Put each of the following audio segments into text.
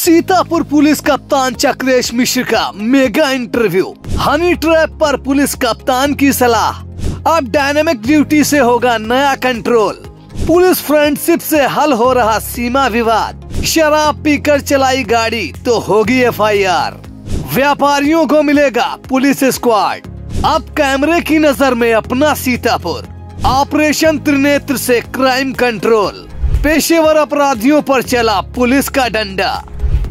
Sitapur police कप्तान चक्रेश मिश्र का mega interview. Honey trap पर पुलिस कप्तान की सलाह। अब डायनेमिक ड्यूटी से होगा नया कंट्रोल। पुलिस फ्रेंडशिप से हल हो रहा सीमा विवाद। शराब पीकर चलाई गाड़ी तो होगी FIR। व्यापारियों को मिलेगा पुलिस स्क्वाड। अब कैमरे की नजर में अपना सीतापुर। ऑपरेशन त्रिनेत्र से क्राइम कंट्रोल। पेशेवर अपराधियों पर चला पुलिस का डंडा।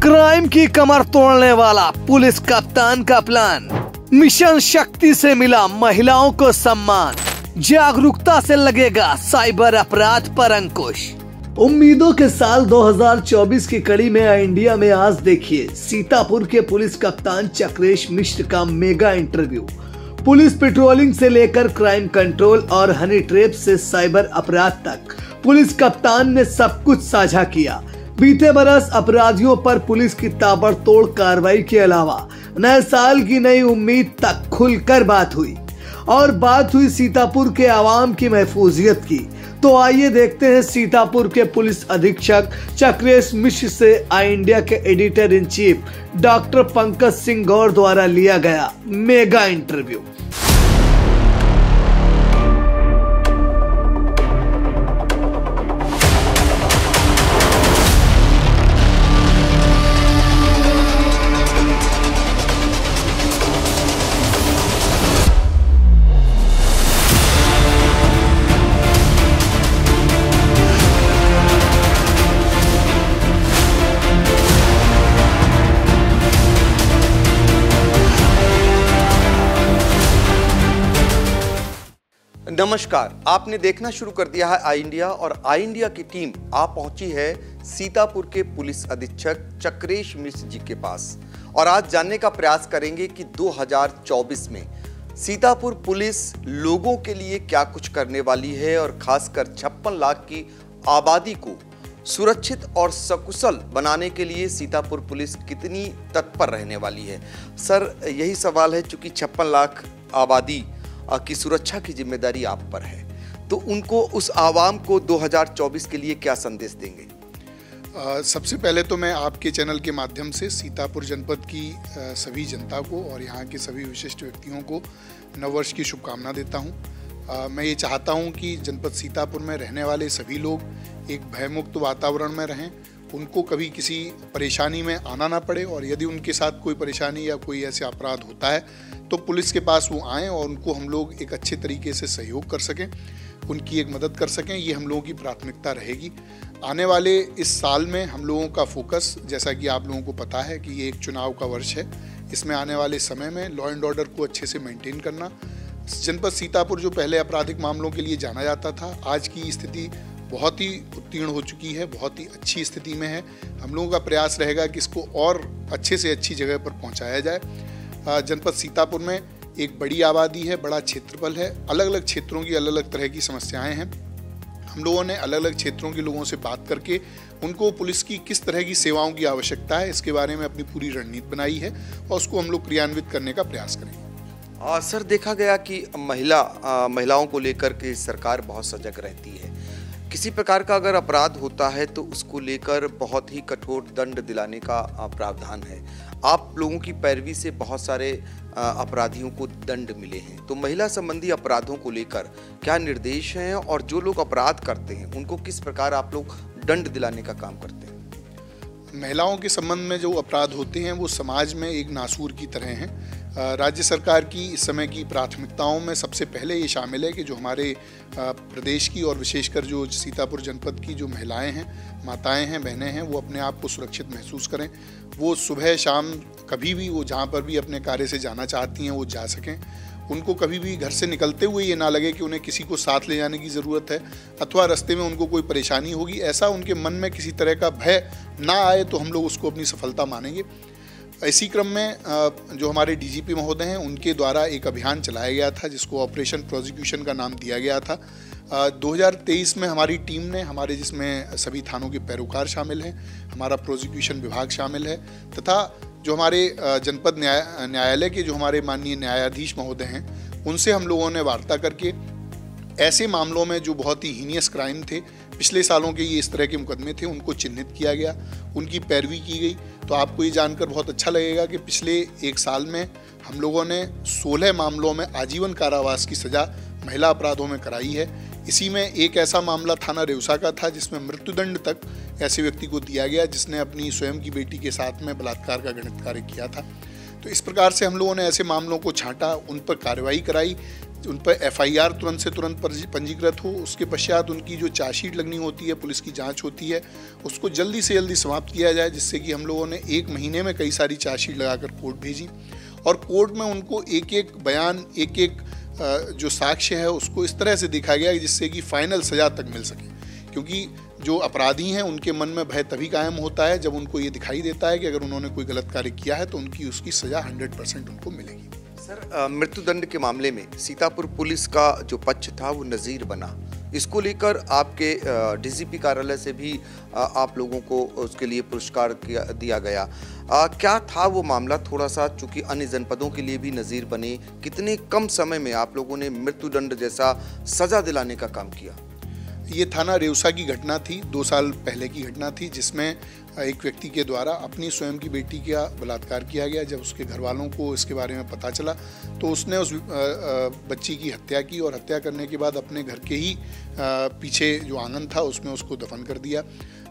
क्राइम की कमर तोड़ने वाला पुलिस कप्तान का प्लान। मिशन शक्ति से मिला महिलाओं को सम्मान। जागरूकता से लगेगा साइबर अपराध पर अंकुश। उम्मीदों के साल 2024 की कड़ी में इंडिया में आज देखिए सीतापुर के पुलिस कप्तान चक्रेश मिश्र का मेगा इंटरव्यू। पुलिस पेट्रोलिंग से लेकर क्राइम कंट्रोल और हनी ट्रैप से साइबर अपराध तक पुलिस कप्तान ने सब कुछ साझा किया। बीते बरस अपराधियों पर पुलिस की ताबड़तोड़ कार्रवाई के अलावा नए साल की नई उम्मीद तक खुलकर बात हुई और बात हुई सीतापुर के आवाम की महफूजियत की। तो आइए देखते हैं सीतापुर के पुलिस अधीक्षक चक्रेश मिश्र से आई इंडिया के editor in chief doctor Pankaj Singh Gaur द्वारा लिया गया मेगा इंटरव्यू। नमस्कार, आपने देखना शुरू कर दिया है आई इंडिया और आई इंडिया की टीम आ पहुंची है सीतापुर के पुलिस अधीक्षक चक्रेश मिश्र जी के पास और आज जानने का प्रयास करेंगे कि 2024 में सीतापुर पुलिस लोगों के लिए क्या कुछ करने वाली है और खासकर 56 लाख की आबादी को सुरक्षित और सकुशल बनाने के लिए सीतापुर पुलिस कितनी तत्पर रहने वाली है। सर, यही सवाल है, चूंकि 56 लाख आबादी की सुरक्षा की जिम्मेदारी आप पर है, तो उनको उस आवाम को 2024 के लिए क्या संदेश देंगे? सबसे पहले तो मैं आपके चैनल के माध्यम से सीतापुर जनपद की सभी जनता को और यहाँ के सभी विशिष्ट व्यक्तियों को नववर्ष की शुभकामना देता हूँ। मैं ये चाहता हूँ कि जनपद सीतापुर में रहने वाले सभी लोग एक भयमुक्त वातावरण में रहें, उनको कभी किसी परेशानी में आना ना पड़े और यदि उनके साथ कोई परेशानी या कोई ऐसे अपराध होता है तो पुलिस के पास वो आएँ और उनको हम लोग एक अच्छे तरीके से सहयोग कर सकें, उनकी एक मदद कर सकें। ये हम लोगों की प्राथमिकता रहेगी। आने वाले इस साल में हम लोगों का फोकस, जैसा कि आप लोगों को पता है कि ये एक चुनाव का वर्ष है, इसमें आने वाले समय में लॉ एंड ऑर्डर को अच्छे से मेंटेन करना। जनपद सीतापुर जो पहले आपराधिक मामलों के लिए जाना जाता था, आज की स्थिति बहुत ही उत्तीर्ण हो चुकी है, बहुत ही अच्छी स्थिति में है। हम लोगों का प्रयास रहेगा कि इसको और अच्छे से अच्छी जगह पर पहुंचाया जाए। जनपद सीतापुर में एक बड़ी आबादी है, बड़ा क्षेत्रफल है, अलग अलग क्षेत्रों की अलग अलग तरह की समस्याएं हैं। हम लोगों ने अलग अलग क्षेत्रों के लोगों से बात करके उनको पुलिस की किस तरह की सेवाओं की आवश्यकता है, इसके बारे में अपनी पूरी रणनीति बनाई है और उसको हम लोग क्रियान्वित करने का प्रयास करेंगे। सर, देखा गया कि महिलाओं को लेकर के सरकार बहुत सजग रहती है। किसी प्रकार का अगर अपराध होता है तो उसको लेकर बहुत ही कठोर दंड दिलाने का प्रावधान है। आप लोगों की पैरवी से बहुत सारे अपराधियों को दंड मिले हैं, तो महिला संबंधी अपराधों को लेकर क्या निर्देश हैं और जो लोग अपराध करते हैं उनको किस प्रकार आप लोग दंड दिलाने का काम करते हैं? महिलाओं के संबंध में जो अपराध होते हैं वो समाज में एक नासूर की तरह हैं। राज्य सरकार की इस समय की प्राथमिकताओं में सबसे पहले ये शामिल है कि जो हमारे प्रदेश की और विशेषकर जो सीतापुर जनपद की जो महिलाएं हैं, माताएं हैं, बहनें हैं, वो अपने आप को सुरक्षित महसूस करें। वो सुबह शाम कभी भी वो जहाँ पर भी अपने कार्य से जाना चाहती हैं वो जा सकें। उनको कभी भी घर से निकलते हुए ये ना लगे कि उन्हें किसी को साथ ले जाने की ज़रूरत है अथवा रास्ते में उनको कोई परेशानी होगी, ऐसा उनके मन में किसी तरह का भय ना आए तो हम लोग उसको अपनी सफलता मानेंगे। इसी क्रम में जो हमारे DGP महोदय हैं उनके द्वारा एक अभियान चलाया गया था जिसको ऑपरेशन प्रोसिक्यूशन का नाम दिया गया था। 2023 में हमारी टीम ने जिसमें सभी थानों के पैरोकार शामिल हैं, हमारा प्रोसिक्यूशन विभाग शामिल है तथा जो हमारे जनपद न्यायालय के जो हमारे माननीय न्यायाधीश महोदय हैं उनसे हम लोगों ने वार्ता करके ऐसे मामलों में जो बहुत ही हीनियस क्राइम थे, पिछले सालों के ये इस तरह के मुकदमे थे, उनको चिन्हित किया गया, उनकी पैरवी की गई। तो आपको ये जानकर बहुत अच्छा लगेगा कि पिछले 1 साल में हम लोगों ने 16 मामलों में आजीवन कारावास की सज़ा महिला अपराधों में कराई है। इसी में एक ऐसा मामला थाना रेउसा का था जिसमें मृत्युदंड तक ऐसे व्यक्ति को दिया गया जिसने अपनी स्वयं की बेटी के साथ में बलात्कार का घृणित कार्य किया था। तो इस प्रकार से हम लोगों ने ऐसे मामलों को छांटा, उन पर कार्रवाई कराई, उन पर FIR तुरंत से तुरंत पंजीकृत हो, उसके पश्चात उनकी जो चार्जशीट लगनी होती है, पुलिस की जांच होती है, उसको जल्दी से जल्दी समाप्त किया जाए, जिससे कि हम लोगों ने 1 महीने में कई सारी चार्जशीट लगाकर कोर्ट भेजी और कोर्ट में उनको एक एक बयान, एक एक जो साक्ष्य है उसको इस तरह से देखा गया जिससे कि फाइनल सज़ा तक मिल सके। क्योंकि जो अपराधी हैं उनके मन में भय तभी कायम होता है जब उनको ये दिखाई देता है कि अगर उन्होंने कोई गलत कार्य किया है तो उनकी उसकी सज़ा 100% उनको मिलेगी। सर, मृत्युदंड के मामले में सीतापुर पुलिस का जो पक्ष था वो नज़ीर बना। इसको लेकर आपके DGP कार्यालय से भी आप लोगों को उसके लिए पुरस्कार दिया गया। क्या था वो मामला, थोड़ा सा, चूंकि अन्य जनपदों के लिए भी नज़ीर बने, कितने कम समय में आप लोगों ने मृत्युदंड जैसा सज़ा दिलाने का काम किया? ये थाना रेउसा की घटना थी, 2 साल पहले की घटना थी, जिसमें एक व्यक्ति के द्वारा अपनी स्वयं की बेटी का बलात्कार किया गया। जब उसके घर वालों को इसके बारे में पता चला तो उसने उस बच्ची की हत्या की और हत्या करने के बाद अपने घर के ही पीछे जो आंगन था उसमें उसको दफन कर दिया।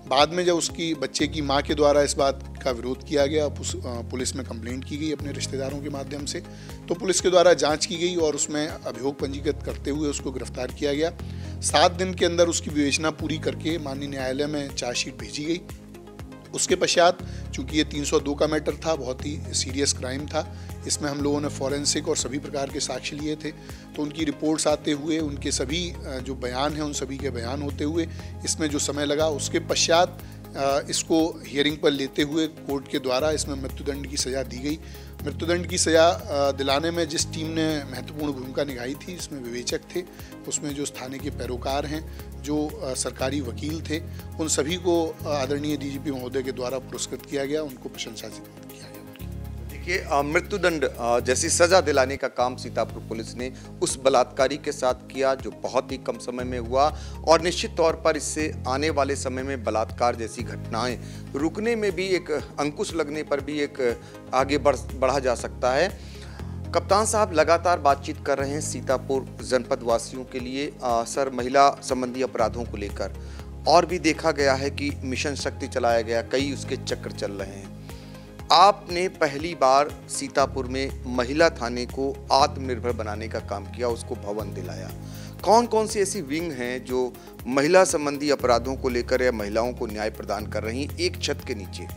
बाद में जब उसकी बच्चे की मां के द्वारा इस बात का विरोध किया गया, पुलिस में कंप्लेंट की गई अपने रिश्तेदारों के माध्यम से, तो पुलिस के द्वारा जांच की गई और उसमें अभियोग पंजीकृत करते हुए उसको गिरफ्तार किया गया। 7 दिन के अंदर उसकी विवेचना पूरी करके माननीय न्यायालय में चार्जशीट भेजी गई। उसके पश्चात चूंकि ये 302 का मैटर था, बहुत ही सीरियस क्राइम था, इसमें हम लोगों ने फॉरेंसिक और सभी प्रकार के साक्ष्य लिए थे, तो उनकी रिपोर्ट्स आते हुए, उनके सभी जो बयान हैं उन सभी के बयान होते हुए इसमें जो समय लगा, उसके पश्चात इसको हियरिंग पर लेते हुए कोर्ट के द्वारा इसमें मृत्युदंड की सज़ा दी गई। मृत्युदंड की सज़ा दिलाने में जिस टीम ने महत्वपूर्ण भूमिका निभाई थी, इसमें विवेचक थे, उसमें जो स्थानीय के पैरोकार हैं, जो सरकारी वकील थे, उन सभी को आदरणीय DGP महोदय के द्वारा पुरस्कृत किया गया, उनको प्रशंसा किया गया। देखिए, मृत्युदंड जैसी सजा दिलाने का काम सीतापुर पुलिस ने उस बलात्कारी के साथ किया जो बहुत ही कम समय में हुआ, और निश्चित तौर पर इससे आने वाले समय में बलात्कार जैसी घटनाएं रुकने में भी एक अंकुश लगने पर भी एक आगे बढ़ा जा सकता है। कप्तान साहब लगातार बातचीत कर रहे हैं सीतापुर जनपद वासियों के लिए सर, महिला संबंधी अपराधों को लेकर, और भी देखा गया है कि मिशन शक्ति चलाया गया, कई उसके चक्र चल रहे हैं। आपने पहली बार सीतापुर में महिला थाने को आत्मनिर्भर बनाने का काम किया, उसको भवन दिलाया। कौन कौन सी ऐसी विंग हैं जो महिला संबंधी अपराधों को लेकर या महिलाओं को न्याय प्रदान कर रही एक छत के नीचे?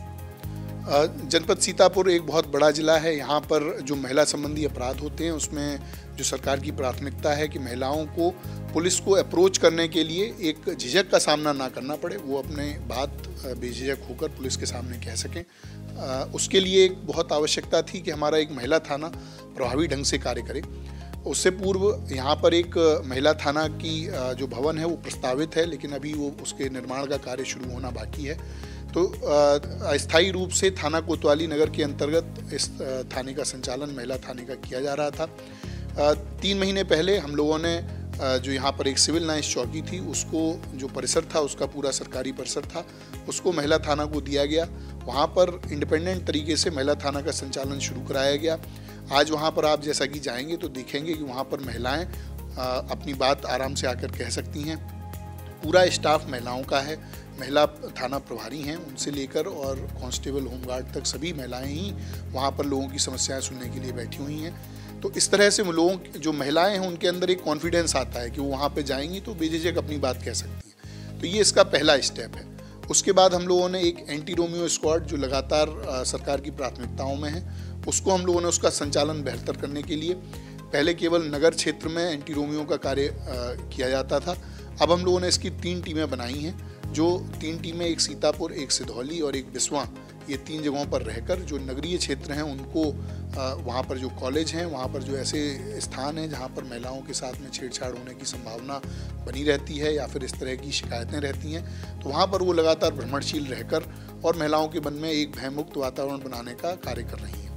जनपद सीतापुर एक बहुत बड़ा जिला है। यहाँ पर जो महिला संबंधी अपराध होते हैं उसमें जो सरकार की प्राथमिकता है कि महिलाओं को पुलिस को अप्रोच करने के लिए एक झिझक का सामना ना करना पड़े, वो अपने बात बेझिझक होकर पुलिस के सामने कह सकें। उसके लिए एक बहुत आवश्यकता थी कि हमारा एक महिला थाना प्रभावी ढंग से कार्य करे। उससे पूर्व यहाँ पर एक महिला थाना की जो भवन है वो प्रस्तावित है, लेकिन अभी वो उसके निर्माण का कार्य शुरू होना बाकी है। तो अस्थायी रूप से थाना कोतवाली नगर के अंतर्गत इस थाने का संचालन महिला थाने का किया जा रहा था। 3 महीने पहले हम लोगों ने जो यहाँ पर एक सिविल लाइंस चौकी थी, उसको जो परिसर था, उसका पूरा सरकारी परिसर था, उसको महिला थाना को दिया गया। वहाँ पर इंडिपेंडेंट तरीके से महिला थाना का संचालन शुरू कराया गया। आज वहाँ पर आप जैसा कि जाएंगे तो देखेंगे कि वहाँ पर महिलाएं अपनी बात आराम से आकर कह सकती हैं। पूरा स्टाफ महिलाओं का है, महिला थाना प्रभारी हैं उनसे लेकर और कांस्टेबल, होमगार्ड तक सभी महिलाएं ही वहाँ पर लोगों की समस्याएं सुनने के लिए बैठी हुई हैं। तो इस तरह से लोगों जो महिलाएं हैं उनके अंदर एक कॉन्फिडेंस आता है कि वो वहाँ पे जाएंगी तो बेझिझक अपनी बात कह सकती हैं। तो ये इसका पहला स्टेप है। उसके बाद हम लोगों ने एक एंटी रोमियो स्क्वाड जो लगातार सरकार की प्राथमिकताओं में है, उसको हम लोगों ने उसका संचालन बेहतर करने के लिए पहले केवल नगर क्षेत्र में एंटी रोमियो का कार्य किया जाता था। अब हम लोगों ने इसकी 3 टीमें बनाई हैं, जो 3 टीमें, एक सीतापुर, एक सिधौली और एक बिस्वा, ये 3 जगहों पर रहकर जो नगरीय क्षेत्र हैं उनको वहाँ पर जो कॉलेज हैं, वहाँ पर जो ऐसे स्थान हैं जहाँ पर महिलाओं के साथ में छेड़छाड़ होने की संभावना बनी रहती है या फिर इस तरह की शिकायतें रहती हैं, तो वहाँ पर वो लगातार भ्रमणशील रहकर और महिलाओं के मन में एक भयमुक्त वातावरण बनाने का कार्य कर रही हैं।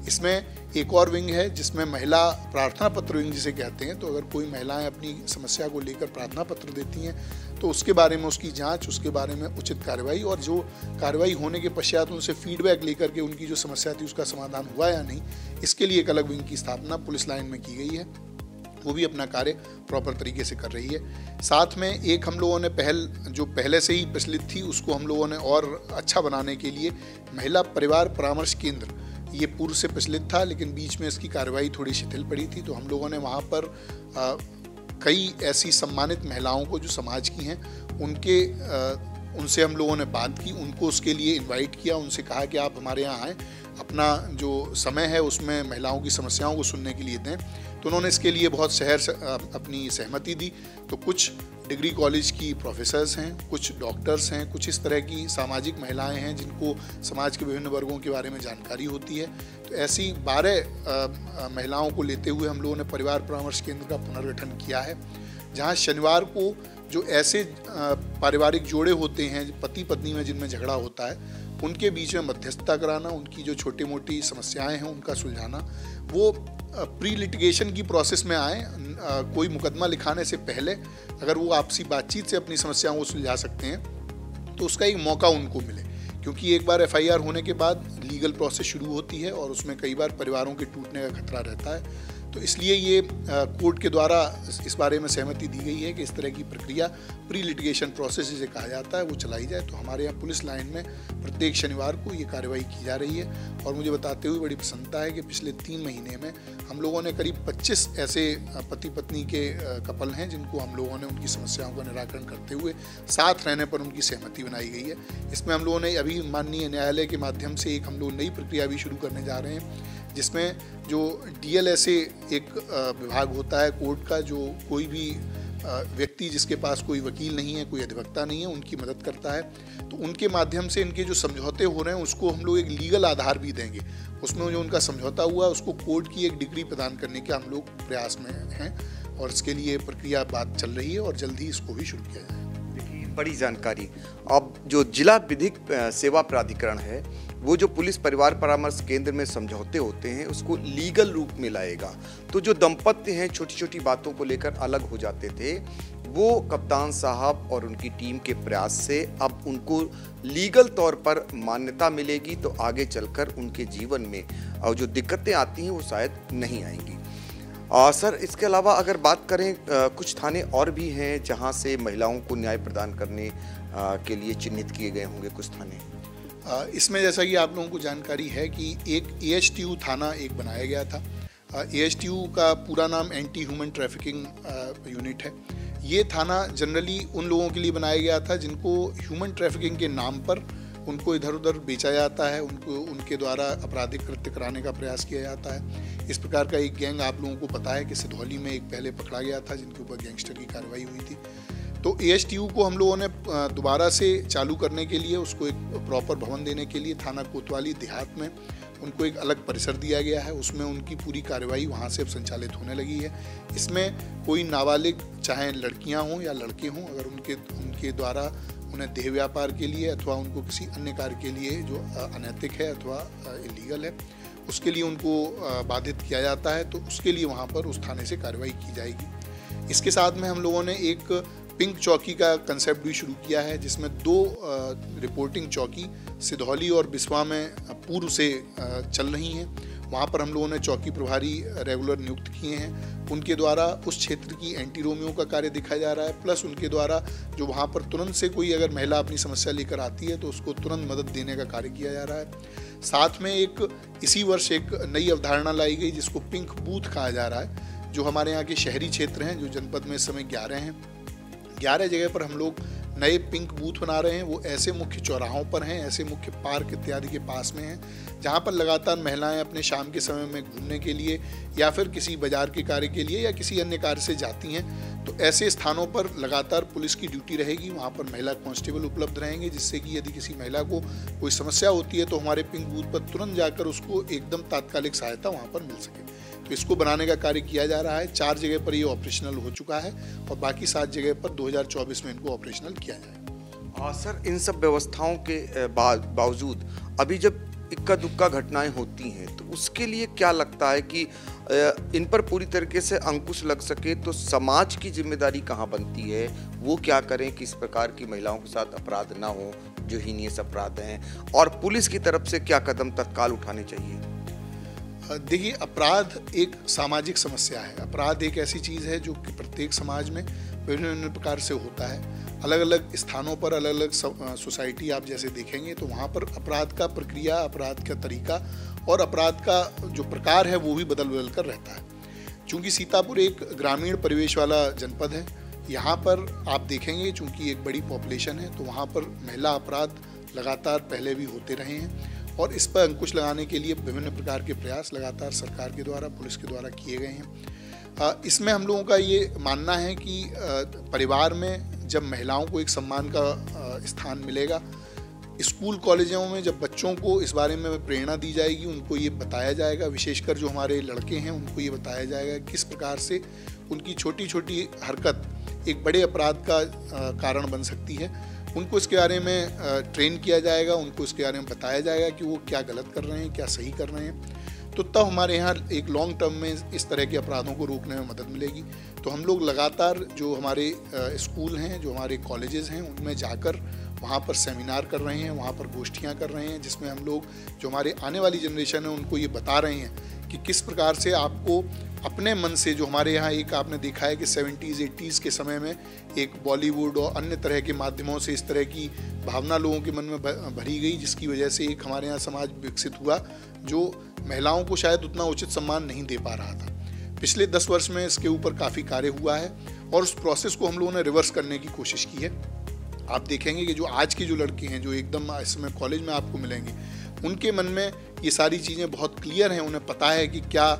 इसमें एक और विंग है जिसमें महिला प्रार्थना पत्र विंग जिसे कहते हैं। तो अगर कोई महिलाएं अपनी समस्या को लेकर प्रार्थना पत्र देती हैं तो उसके बारे में उसकी जांच, उसके बारे में उचित कार्रवाई, और जो कार्रवाई होने के पश्चात उनसे फीडबैक लेकर के उनकी जो समस्या थी उसका समाधान हुआ या नहीं, इसके लिए एक अलग विंग की स्थापना पुलिस लाइन में की गई है। वो भी अपना कार्य प्रॉपर तरीके से कर रही है। साथ में एक हम लोगों ने पहल जो पहले से ही प्रचलित थी उसको हम लोगों ने और अच्छा बनाने के लिए महिला परिवार परामर्श केंद्र, ये पूर्व से प्रचलित था लेकिन बीच में इसकी कार्रवाई थोड़ी शिथिल पड़ी थी, तो हम लोगों ने वहाँ पर कई ऐसी सम्मानित महिलाओं को जो समाज की हैं उनसे हम लोगों ने बात की, उनको उसके लिए इनवाइट किया, उनसे कहा कि आप हमारे यहाँ आएँ, अपना जो समय है उसमें महिलाओं की समस्याओं को सुनने के लिए दें। तो उन्होंने इसके लिए बहुत अपनी सहमति दी। तो कुछ डिग्री कॉलेज की प्रोफेसर्स हैं, कुछ डॉक्टर्स हैं, कुछ इस तरह की सामाजिक महिलाएं हैं जिनको समाज के विभिन्न वर्गों के बारे में जानकारी होती है। तो ऐसी 12 महिलाओं को लेते हुए हम लोगों ने परिवार परामर्श केंद्र का पुनर्गठन किया है, जहां शनिवार को जो ऐसे पारिवारिक जोड़े होते हैं पति पत्नी में जिनमें झगड़ा होता है उनके बीच में मध्यस्थता कराना, उनकी जो छोटी मोटी समस्याएं हैं उनका सुलझाना, वो प्री लिटिगेशन की प्रोसेस में आए। कोई मुकदमा लिखाने से पहले अगर वो आपसी बातचीत से अपनी समस्याओं को सुलझा सकते हैं तो उसका एक मौका उनको मिले, क्योंकि एक बार एफआईआर होने के बाद लीगल प्रोसेस शुरू होती है और उसमें कई बार परिवारों के टूटने का खतरा रहता है। तो इसलिए ये कोर्ट के द्वारा इस बारे में सहमति दी गई है कि इस तरह की प्रक्रिया प्री लिटिगेशन प्रोसेस जिसे कहा जाता है वो चलाई जाए। तो हमारे यहाँ पुलिस लाइन में प्रत्येक शनिवार को ये कार्रवाई की जा रही है और मुझे बताते हुए बड़ी प्रसन्नता है कि पिछले 3 महीने में हम लोगों ने करीब 25 ऐसे पति पत्नी के कपल हैं जिनको हम लोगों ने उनकी समस्याओं का निराकरण करते हुए साथ रहने पर उनकी सहमति बनाई गई है। इसमें हम लोगों ने अभी माननीय न्यायालय के माध्यम से एक हम लोग नई प्रक्रिया भी शुरू करने जा रहे हैं, जिसमें जो डीएलएसए एक विभाग होता है कोर्ट का, जो कोई भी व्यक्ति जिसके पास कोई वकील नहीं है, कोई अधिवक्ता नहीं है, उनकी मदद करता है। तो उनके माध्यम से इनके जो समझौते हो रहे हैं उसको हम लोग एक लीगल आधार भी देंगे। उसमें जो उनका समझौता हुआ उसको कोर्ट की एक डिग्री प्रदान करने के हम लोग प्रयास में हैं और इसके लिए प्रक्रिया बात चल रही है और जल्द ही इसको भी शुरू किया जाएगा। देखिए, बड़ी जानकारी। अब जो जिला विधिक सेवा प्राधिकरण है वो जो पुलिस परिवार परामर्श केंद्र में समझौते होते हैं उसको लीगल रूप में लाएगा। तो जो दंपत्ति हैं छोटी छोटी बातों को लेकर अलग हो जाते थे, वो कप्तान साहब और उनकी टीम के प्रयास से अब उनको लीगल तौर पर मान्यता मिलेगी, तो आगे चलकर उनके जीवन में और जो दिक्कतें आती हैं वो शायद नहीं आएंगी। सर, इसके अलावा अगर बात करें, कुछ थाने और भी हैं जहां से महिलाओं को न्याय प्रदान करने के लिए चिन्हित किए गए होंगे कुछ थाने। इसमें जैसा कि आप लोगों को जानकारी है कि एक AHTU थाना एक बनाया गया था। AHTU का पूरा नाम एंटी ह्यूमन ट्रैफिकिंग यूनिट है। ये थाना जनरली उन लोगों के लिए बनाया गया था जिनको ह्यूमन ट्रैफिकिंग के नाम पर उनको इधर उधर बेचा जाता है, उनके द्वारा आपराधिक कृत्य कराने का प्रयास किया जाता है। इस प्रकार का एक गैंग आप लोगों को पता है कि सिधौली में एक पहले पकड़ा गया था जिनके ऊपर गैंगस्टर की कार्रवाई हुई थी। तो AHTU को हम लोगों ने दोबारा से चालू करने के लिए, उसको एक प्रॉपर भवन देने के लिए थाना कोतवाली देहात में उनको एक अलग परिसर दिया गया है। उसमें उनकी पूरी कार्रवाई वहाँ से अब संचालित होने लगी है। इसमें कोई नाबालिग, चाहे लड़कियाँ हों या लड़के हों, अगर उनके द्वारा उन्हें देह व्यापार के लिए अथवा उनको किसी अन्य कार्य के लिए जो अनैतिक है अथवा इलीगल है उसके लिए उनको बाधित किया जाता है, तो उसके लिए वहाँ पर उस थाने से कार्रवाई की जाएगी। इसके साथ में हम लोगों ने एक पिंक चौकी का कंसेप्ट भी शुरू किया है, जिसमें 2 रिपोर्टिंग चौकी सिधौली और बिस्वा में पूर्व से चल रही हैं। वहाँ पर हम लोगों ने चौकी प्रभारी रेगुलर नियुक्त किए हैं। उनके द्वारा उस क्षेत्र की एंटी रोमियो का कार्य दिखाया जा रहा है, प्लस उनके द्वारा जो वहाँ पर तुरंत से कोई अगर महिला अपनी समस्या लेकर आती है तो उसको तुरंत मदद देने का कार्य किया जा रहा है। साथ में इसी वर्ष एक नई अवधारणा लाई गई जिसको पिंक बूथ कहा जा रहा है। जो हमारे यहाँ के शहरी क्षेत्र हैं, जो जनपद में इस समय 11 हैं, 11 जगह पर हम लोग नए पिंक बूथ बना रहे हैं। वो ऐसे मुख्य चौराहों पर हैं, ऐसे मुख्य पार्क इत्यादि के पास में हैं, जहाँ पर लगातार महिलाएं अपने शाम के समय में घूमने के लिए या फिर किसी बाजार के कार्य के लिए या किसी अन्य कार्य से जाती हैं। तो ऐसे स्थानों पर लगातार पुलिस की ड्यूटी रहेगी, वहाँ पर महिला कांस्टेबल उपलब्ध रहेंगे, जिससे कि यदि किसी महिला को कोई समस्या होती है तो हमारे पिंक बूथ पर तुरंत जाकर उसको एकदम तात्कालिक सहायता वहाँ पर मिल सके। तो इसको बनाने का कार्य किया जा रहा है। 4 जगह पर ये ऑपरेशनल हो चुका है और बाकी 7 जगह पर 2024 में इनको ऑपरेशनल किया जाएगा। सर, इन सब व्यवस्थाओं के बावजूद अभी जब इक्का दुक्का घटनाएं होती हैं, तो उसके लिए क्या लगता है कि इन पर पूरी तरीके से अंकुश लग सके तो समाज की जिम्मेदारी कहाँ बनती है? वो क्या करें कि इस प्रकार की महिलाओं के साथ अपराध ना हो जो हीनियस अपराध हैं, और पुलिस की तरफ से क्या कदम तत्काल उठाने चाहिए? देखिए, अपराध एक सामाजिक समस्या है। अपराध एक ऐसी चीज़ है जो कि प्रत्येक समाज में विभिन्न प्रकार से होता है। अलग अलग स्थानों पर अलग अलग सोसाइटी आप जैसे देखेंगे तो वहाँ पर अपराध का प्रक्रिया, अपराध का तरीका और अपराध का जो प्रकार है वो भी बदल बदल कर रहता है। चूँकि सीतापुर एक ग्रामीण परिवेश वाला जनपद है, यहाँ पर आप देखेंगे चूँकि एक बड़ी पॉपुलेशन है तो वहाँ पर महिला अपराध लगातार पहले भी होते रहे हैं, और इस पर अंकुश लगाने के लिए विभिन्न प्रकार के प्रयास लगातार सरकार के द्वारा, पुलिस के द्वारा किए गए हैं। इसमें हम लोगों का ये मानना है कि परिवार में जब महिलाओं को एक सम्मान का स्थान मिलेगा, स्कूल कॉलेजों में जब बच्चों को इस बारे में प्रेरणा दी जाएगी, उनको ये बताया जाएगा, विशेषकर जो हमारे लड़के हैं उनको ये बताया जाएगा किस प्रकार से उनकी छोटी छोटी हरकत एक बड़े अपराध का कारण बन सकती है, उनको इसके बारे में ट्रेन किया जाएगा, उनको इसके बारे में बताया जाएगा कि वो क्या गलत कर रहे हैं, क्या सही कर रहे हैं। तो तब हमारे यहाँ एक लॉन्ग टर्म में इस तरह के अपराधों को रोकने में मदद मिलेगी। तो हम लोग लगातार जो हमारे स्कूल हैं, जो हमारे कॉलेजेस हैं, उनमें जाकर वहाँ पर सेमिनार कर रहे हैं, वहाँ पर गोष्ठियाँ कर रहे हैं, जिसमें हम लोग जो हमारे आने वाली जनरेशन है उनको ये बता रहे हैं कि किस प्रकार से आपको अपने मन से, जो हमारे यहाँ एक आपने देखा है कि 70s 80s के समय में एक बॉलीवुड और अन्य तरह के माध्यमों से इस तरह की भावना लोगों के मन में भरी गई, जिसकी वजह से एक हमारे यहाँ समाज विकसित हुआ जो महिलाओं को शायद उतना उचित सम्मान नहीं दे पा रहा था। पिछले 10 वर्ष में इसके ऊपर काफ़ी कार्य हुआ है और उस प्रोसेस को हम लोगों ने रिवर्स करने की कोशिश की है। आप देखेंगे कि जो आज के जो लड़के हैं, जो एकदम इस समय कॉलेज में आपको मिलेंगे, उनके मन में ये सारी चीज़ें बहुत क्लियर हैं। उन्हें पता है कि क्या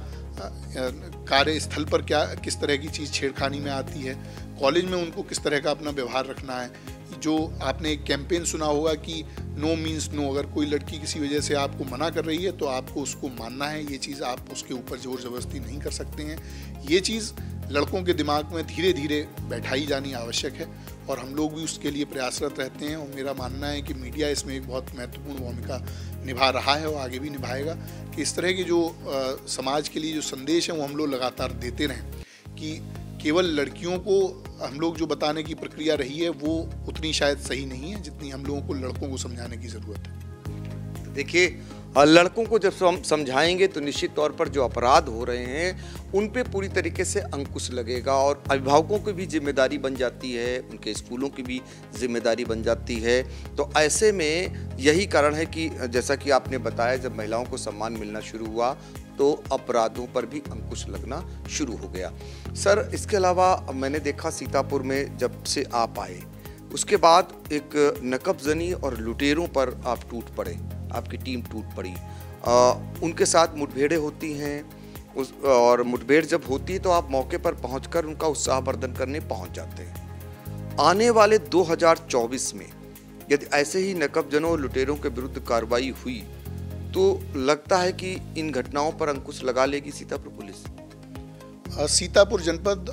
कार्यस्थल पर क्या किस तरह की चीज़ छेड़खानी में आती है, कॉलेज में उनको किस तरह का अपना व्यवहार रखना है। जो आपने एक कैंपेन सुना होगा कि नो मीन्स नो, अगर कोई लड़की किसी वजह से आपको मना कर रही है तो आपको उसको मानना है। ये चीज़ आप उसके ऊपर जोर ज़बरदस्ती नहीं कर सकते हैं। ये चीज़ लड़कों के दिमाग में धीरे धीरे बैठाई जानी आवश्यक है और हम लोग भी उसके लिए प्रयासरत रहते हैं। और मेरा मानना है कि मीडिया इसमें एक बहुत महत्वपूर्ण भूमिका निभा रहा है और आगे भी निभाएगा कि इस तरह के जो समाज के लिए जो संदेश है वो हम लोग लगातार देते रहें कि केवल लड़कियों को हम लोग जो बताने की प्रक्रिया रही है वो उतनी शायद सही नहीं है जितनी हम लोगों को लड़कों को समझाने की ज़रूरत है। देखिए, लड़कों को जब हम समझाएंगे तो निश्चित तौर पर जो अपराध हो रहे हैं उन पे पूरी तरीके से अंकुश लगेगा और अभिभावकों की भी जिम्मेदारी बन जाती है, उनके स्कूलों की भी जिम्मेदारी बन जाती है। तो ऐसे में यही कारण है कि जैसा कि आपने बताया, जब महिलाओं को सम्मान मिलना शुरू हुआ तो अपराधों पर भी अंकुश लगना शुरू हो गया। सर, इसके अलावा मैंने देखा सीतापुर में जब से आप आए उसके बाद एक नकबजनी और लुटेरों पर आप टूट पड़े, आपकी टीम टूट पड़ी। उनके साथ मुठभेड़ें होती हैं और मुठभेड़ जब होती है तो आप मौके पर पहुंचकर उनका उत्साहवर्धन करने पहुंच जाते हैं। आने वाले 2024 में यदि ऐसे ही नकबजनों और लुटेरों के विरुद्ध कार्रवाई हुई तो लगता है कि इन घटनाओं पर अंकुश लगा लेगी सीतापुर पुलिस। सीतापुर जनपद,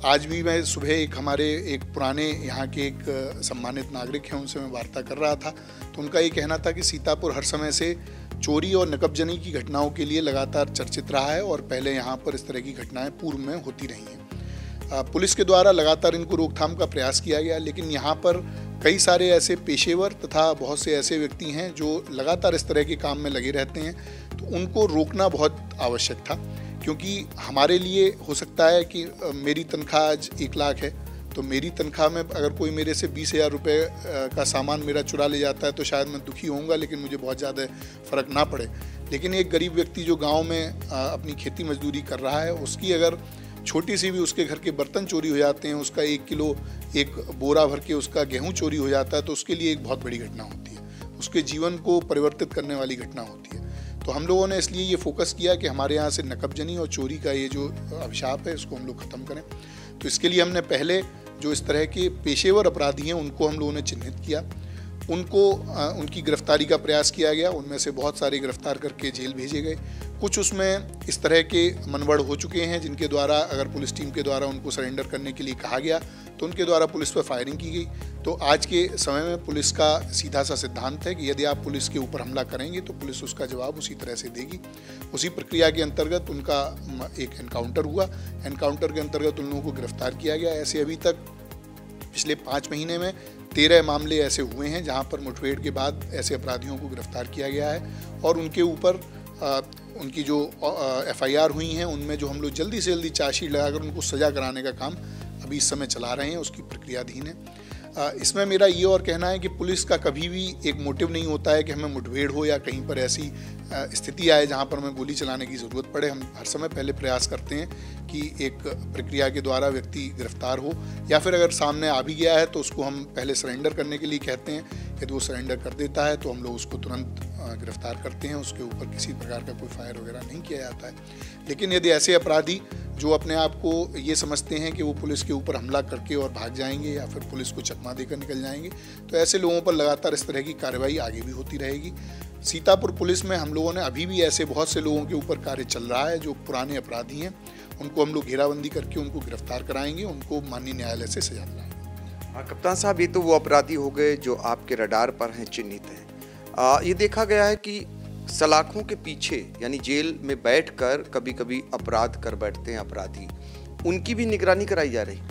आज भी मैं सुबह हमारे एक पुराने यहाँ के एक सम्मानित नागरिक हैं, उनसे मैं वार्ता कर रहा था तो उनका ये कहना था कि सीतापुर हर समय से चोरी और नकबजनी की घटनाओं के लिए लगातार चर्चित रहा है और पहले यहाँ पर इस तरह की घटनाएं पूर्व में होती रही हैं। पुलिस के द्वारा लगातार इनको रोकथाम का प्रयास किया गया, लेकिन यहाँ पर कई सारे ऐसे पेशेवर तथा बहुत से ऐसे व्यक्ति हैं जो लगातार इस तरह के काम में लगे रहते हैं, तो उनको रोकना बहुत आवश्यक था। क्योंकि हमारे लिए हो सकता है कि मेरी तनख्वाह आज 1 लाख है तो मेरी तनख्वाह में अगर कोई मेरे से 20,000 रुपये का सामान मेरा चुरा ले जाता है तो शायद मैं दुखी होऊंगा, लेकिन मुझे बहुत ज़्यादा फ़र्क ना पड़े। लेकिन एक गरीब व्यक्ति जो गांव में अपनी खेती मजदूरी कर रहा है, उसकी अगर छोटी सी भी उसके घर के बर्तन चोरी हो जाते हैं, उसका 1 किलो 1 बोरा भर के उसका गेहूँ चोरी हो जाता है, तो उसके लिए एक बहुत बड़ी घटना होती है, उसके जीवन को परिवर्तित करने वाली घटना होती है। तो हम लोगों ने इसलिए ये फोकस किया कि हमारे यहाँ से नकबजनी और चोरी का ये जो अभिशाप है इसको हम लोग ख़त्म करें। तो इसके लिए हमने पहले जो इस तरह के पेशेवर अपराधी हैं उनको हम लोगों ने चिन्हित किया, उनकी गिरफ्तारी का प्रयास किया गया। उनमें से बहुत सारे गिरफ्तार करके जेल भेजे गए। कुछ उसमें इस तरह के मनवड़ हो चुके हैं जिनके द्वारा अगर पुलिस टीम के द्वारा उनको सरेंडर करने के लिए कहा गया तो उनके द्वारा पुलिस पर फायरिंग की गई। तो आज के समय में पुलिस का सीधा सा सिद्धांत है कि यदि आप पुलिस के ऊपर हमला करेंगे तो पुलिस उसका जवाब उसी तरह से देगी। उसी प्रक्रिया के अंतर्गत उनका एक एनकाउंटर हुआ। एनकाउंटर के अंतर्गत उन लोगों को गिरफ्तार किया गया। ऐसे अभी तक पिछले 5 महीने में 13 मामले ऐसे हुए हैं जहां पर मुठभेड़ के बाद ऐसे अपराधियों को गिरफ्तार किया गया है और उनके ऊपर उनकी जो FIR हुई हैं उनमें जो हम लोग जल्दी से जल्दी चार्जशीट लगाकर उनको सज़ा कराने का काम अभी इस समय चला रहे हैं, उसकी प्रक्रियाधीन है। इसमें मेरा ये और कहना है कि पुलिस का कभी भी एक मोटिव नहीं होता है कि हमें मुठभेड़ हो या कहीं पर ऐसी स्थिति आए जहां पर हमें गोली चलाने की ज़रूरत पड़े। हम हर समय पहले प्रयास करते हैं कि एक प्रक्रिया के द्वारा व्यक्ति गिरफ्तार हो, या फिर अगर सामने आ भी गया है तो उसको हम पहले सरेंडर करने के लिए कहते हैं। यदि वो सरेंडर कर देता है तो हम लोग उसको तुरंत गिरफ्तार करते हैं, उसके ऊपर किसी प्रकार का कोई फायर वगैरह नहीं किया जाता है। लेकिन यदि ऐसे अपराधी जो अपने आप को ये समझते हैं कि वो पुलिस के ऊपर हमला करके और भाग जाएंगे या फिर पुलिस को चकमा देकर निकल जाएंगे, तो ऐसे लोगों पर लगातार इस तरह की कार्रवाई आगे भी होती रहेगी। सीतापुर पुलिस में हम लोगों ने अभी भी ऐसे बहुत से लोगों के ऊपर कार्य चल रहा है जो पुराने अपराधी हैं, उनको हम लोग घेराबंदी करके उनको गिरफ्तार कराएंगे, उनको माननीय न्यायालय से सजा दिलाएंगे। कप्तान साहब, ये तो वो अपराधी हो गए जो आपके रडार पर हैं, चिन्हित हैं। ये देखा गया है कि सलाखों के पीछे यानी जेल में बैठकर कभी कभी अपराध कर बैठते हैं अपराधी, उनकी भी निगरानी कराई जा रही।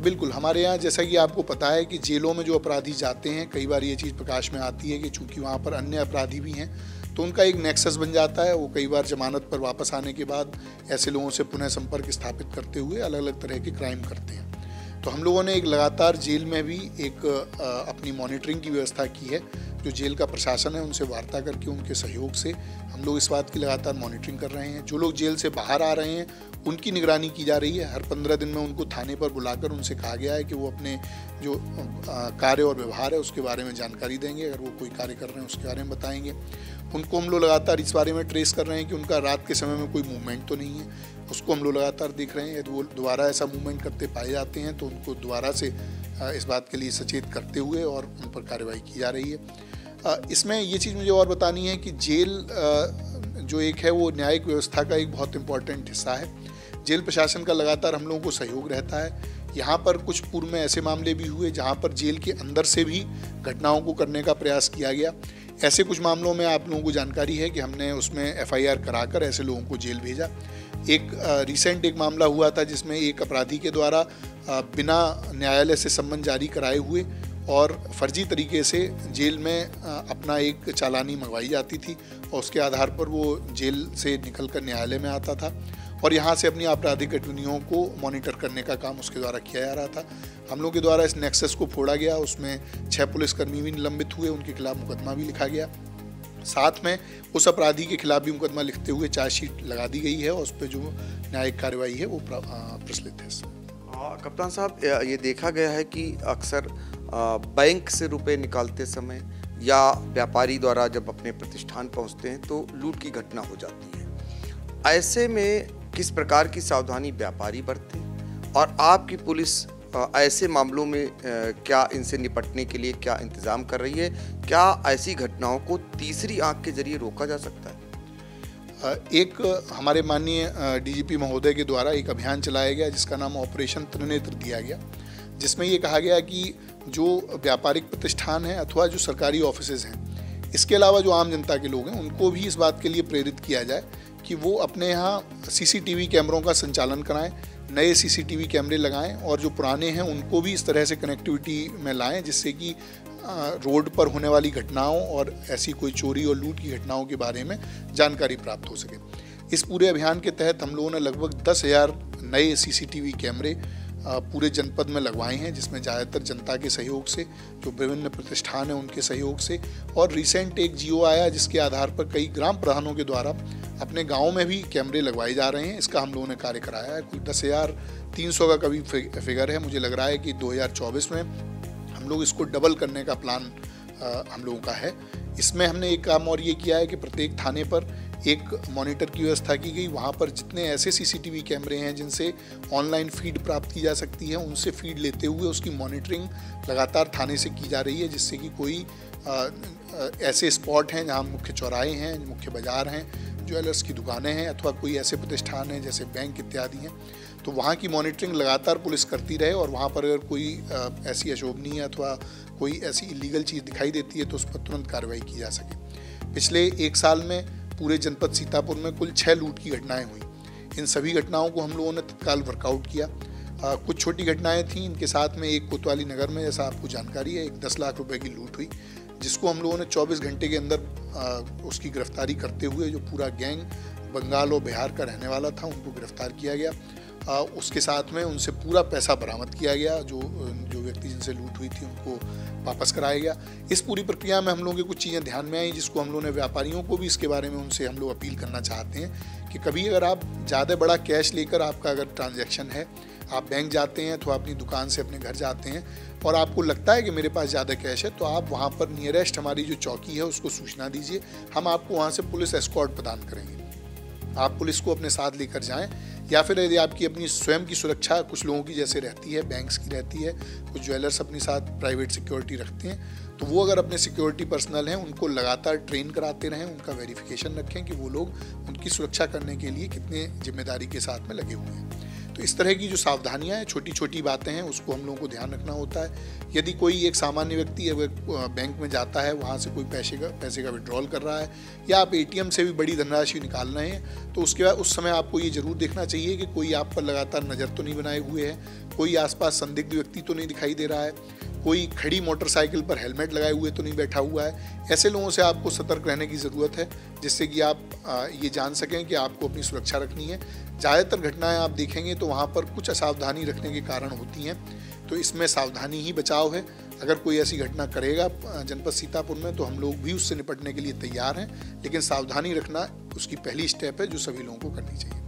बिल्कुल, हमारे यहाँ जैसा कि आपको पता है कि जेलों में जो अपराधी जाते हैं, कई बार ये चीज़ प्रकाश में आती है कि चूंकि वहाँ पर अन्य अपराधी भी हैं तो उनका एक नेक्सस बन जाता है। वो कई बार जमानत पर वापस आने के बाद ऐसे लोगों से पुनः संपर्क स्थापित करते हुए अलग अलग तरह के क्राइम करते हैं। तो हम लोगों ने एक लगातार जेल में भी एक अपनी मॉनिटरिंग की व्यवस्था की है। जो जेल का प्रशासन है उनसे वार्ता करके उनके सहयोग से हम लोग इस बात की लगातार मॉनिटरिंग कर रहे हैं। जो लोग जेल से बाहर आ रहे हैं उनकी निगरानी की जा रही है। हर 15 दिन में उनको थाने पर बुलाकर उनसे कहा गया है कि वो अपने जो कार्य और व्यवहार है उसके बारे में जानकारी देंगे। अगर वो कोई कार्य कर रहे हैं उसके बारे में बताएंगे। उनको हम लोग लगातार इस बारे में ट्रेस कर रहे हैं कि उनका रात के समय में कोई मूवमेंट तो नहीं है, उसको हम लोग लगातार देख रहे हैं। यदि वो दोबारा ऐसा मूवमेंट करते पाए जाते हैं तो उनको दोबारा से इस बात के लिए सचेत करते हुए और उन पर कार्रवाई की जा रही है। इसमें ये चीज़ मुझे और बतानी है कि जेल जो एक है वो न्यायिक व्यवस्था का एक बहुत इम्पॉर्टेंट हिस्सा है। जेल प्रशासन का लगातार हम लोगों को सहयोग रहता है। यहाँ पर कुछ पूर्व में ऐसे मामले भी हुए जहाँ पर जेल के अंदर से भी घटनाओं को करने का प्रयास किया गया। ऐसे कुछ मामलों में आप लोगों को जानकारी है कि हमने उसमें FIR कराकर ऐसे लोगों को जेल भेजा। एक रिसेंट एक मामला हुआ था जिसमें एक अपराधी के द्वारा बिना न्यायालय से सम्मन जारी कराए हुए और फर्जी तरीके से जेल में अपना एक चालानी मंगवाई जाती थी और उसके आधार पर वो जेल से निकलकर न्यायालय में आता था और यहाँ से अपनी आपराधिक गतिविधियों को मॉनिटर करने का काम उसके द्वारा किया जा रहा था। हम लोग के द्वारा इस नेक्सस को फोड़ा गया, उसमें 6 पुलिसकर्मी भी निलंबित हुए, उनके खिलाफ मुकदमा भी लिखा गया। साथ में उस अपराधी के खिलाफ भी मुकदमा लिखते हुए चार्जशीट लगा दी गई है और उस पर जो न्यायिक कार्रवाई है वो प्रचलित है। कप्तान साहब, ये देखा गया है कि अक्सर बैंक से रुपए निकालते समय या व्यापारी द्वारा जब अपने प्रतिष्ठान पहुंचते हैं तो लूट की घटना हो जाती है। ऐसे में किस प्रकार की सावधानी व्यापारी बरते और आपकी पुलिस ऐसे मामलों में क्या इनसे निपटने के लिए क्या इंतजाम कर रही है? क्या ऐसी घटनाओं को तीसरी आंख के जरिए रोका जा सकता है? एक हमारे माननीय DGP महोदय के द्वारा एक अभियान चलाया गया जिसका नाम ऑपरेशन त्रिनेत्र दिया गया, जिसमें ये कहा गया कि जो व्यापारिक प्रतिष्ठान हैं अथवा जो सरकारी ऑफिसेज हैं, इसके अलावा जो आम जनता के लोग हैं उनको भी इस बात के लिए प्रेरित किया जाए कि वो अपने यहाँ CCTV कैमरों का संचालन कराएं, नए CCTV कैमरे लगाएं और जो पुराने हैं उनको भी इस तरह से कनेक्टिविटी में लाएं जिससे कि रोड पर होने वाली घटनाओं और ऐसी कोई चोरी और लूट की घटनाओं के बारे में जानकारी प्राप्त हो सके। इस पूरे अभियान के तहत हम लोगों ने लगभग 10,000 नए CCTV कैमरे पूरे जनपद में लगवाए हैं, जिसमें ज़्यादातर जनता के सहयोग से, जो विभिन्न प्रतिष्ठान हैं उनके सहयोग से, और रिसेंट एक GO आया जिसके आधार पर कई ग्राम प्रधानों के द्वारा अपने गाँव में भी कैमरे लगवाए जा रहे हैं। इसका हम लोगों ने कार्य कराया है। कुल 10,300 का कभी फिगर है। मुझे लग रहा है कि 2024 में हम लोग इसको डबल करने का प्लान हम लोगों का है। इसमें हमने एक काम और ये किया है कि प्रत्येक थाने पर एक मॉनिटर की व्यवस्था की गई। वहाँ पर जितने ऐसे CCTV कैमरे हैं जिनसे ऑनलाइन फीड प्राप्त की जा सकती है, उनसे फीड लेते हुए उसकी मॉनिटरिंग लगातार थाने से की जा रही है, जिससे कि कोई ऐसे स्पॉट हैं जहाँ मुख्य चौराहे हैं, मुख्य बाजार हैं, ज्वेलर्स की दुकानें हैं अथवा कोई ऐसे प्रतिष्ठान हैं जैसे बैंक इत्यादि हैं, तो वहाँ की मॉनिटरिंग लगातार पुलिस करती रहे और वहाँ पर अगर कोई ऐसी अशोभनीय अथवा कोई ऐसी इलीगल चीज़ दिखाई देती है तो उस पर तुरंत कार्रवाई की जा सके। पिछले 1 साल में पूरे जनपद सीतापुर में कुल 6 लूट की घटनाएं हुई। इन सभी घटनाओं को हम लोगों ने तत्काल वर्कआउट किया। कुछ छोटी घटनाएं थीं, इनके साथ में एक कोतवाली नगर में, जैसा आपको जानकारी है, एक 10 लाख रुपए की लूट हुई, जिसको हम लोगों ने 24 घंटे के अंदर उसकी गिरफ्तारी करते हुए जो पूरा गैंग बंगाल और बिहार का रहने वाला था उनको गिरफ्तार किया गया। उसके साथ में उनसे पूरा पैसा बरामद किया गया, जो व्यक्ति जिनसे लूट हुई थी उनको वापस कराया गया। इस पूरी प्रक्रिया में हम लोगों की कुछ चीज़ें ध्यान में आई, जिसको हम लोगों ने व्यापारियों को भी इसके बारे में उनसे हम लोग अपील करना चाहते हैं कि कभी अगर आप ज़्यादा बड़ा कैश लेकर आपका अगर ट्रांजैक्शन है, आप बैंक जाते हैं तो अपनी दुकान से अपने घर जाते हैं और आपको लगता है कि मेरे पास ज़्यादा कैश है, तो आप वहाँ पर नियरेस्ट हमारी जो चौकी है उसको सूचना दीजिए। हम आपको वहाँ से पुलिस एस्कॉर्ट प्रदान करेंगे। आप पुलिस को अपने साथ लेकर जाएं, या फिर यदि आपकी अपनी स्वयं की सुरक्षा कुछ लोगों की जैसे रहती है, बैंक्स की रहती है, कुछ ज्वेलर्स अपने साथ प्राइवेट सिक्योरिटी रखते हैं, तो वो अगर अपने सिक्योरिटी पर्सनल हैं उनको लगातार ट्रेन कराते रहें, उनका वेरिफिकेशन रखें कि वो लोग उनकी सुरक्षा करने के लिए कितने जिम्मेदारी के साथ में लगे हुए हैं। तो इस तरह की जो सावधानियां हैं, छोटी छोटी बातें हैं, उसको हम लोगों को ध्यान रखना होता है। यदि कोई एक सामान्य व्यक्ति अगर बैंक में जाता है, वहाँ से कोई पैसे का विड्रॉल कर रहा है, या आप ATM से भी बड़ी धनराशि निकाल रहे हैं, तो उसके बाद उस समय आपको ये जरूर देखना चाहिए कि कोई आप पर लगातार नज़र तो नहीं बनाए हुए है, कोई आसपास संदिग्ध व्यक्ति तो नहीं दिखाई दे रहा है, कोई खड़ी मोटरसाइकिल पर हेलमेट लगाए हुए तो नहीं बैठा हुआ है। ऐसे लोगों से आपको सतर्क रहने की ज़रूरत है, जिससे कि आप ये जान सकें कि आपको अपनी सुरक्षा रखनी है। ज़्यादातर घटनाएं आप देखेंगे तो वहाँ पर कुछ असावधानी रखने के कारण होती हैं, तो इसमें सावधानी ही बचाव है। अगर कोई ऐसी घटना करेगा जनपद सीतापुर में तो हम लोग भी उससे निपटने के लिए तैयार हैं, लेकिन सावधानी रखना उसकी पहली स्टेप है जो सभी लोगों को करनी चाहिए।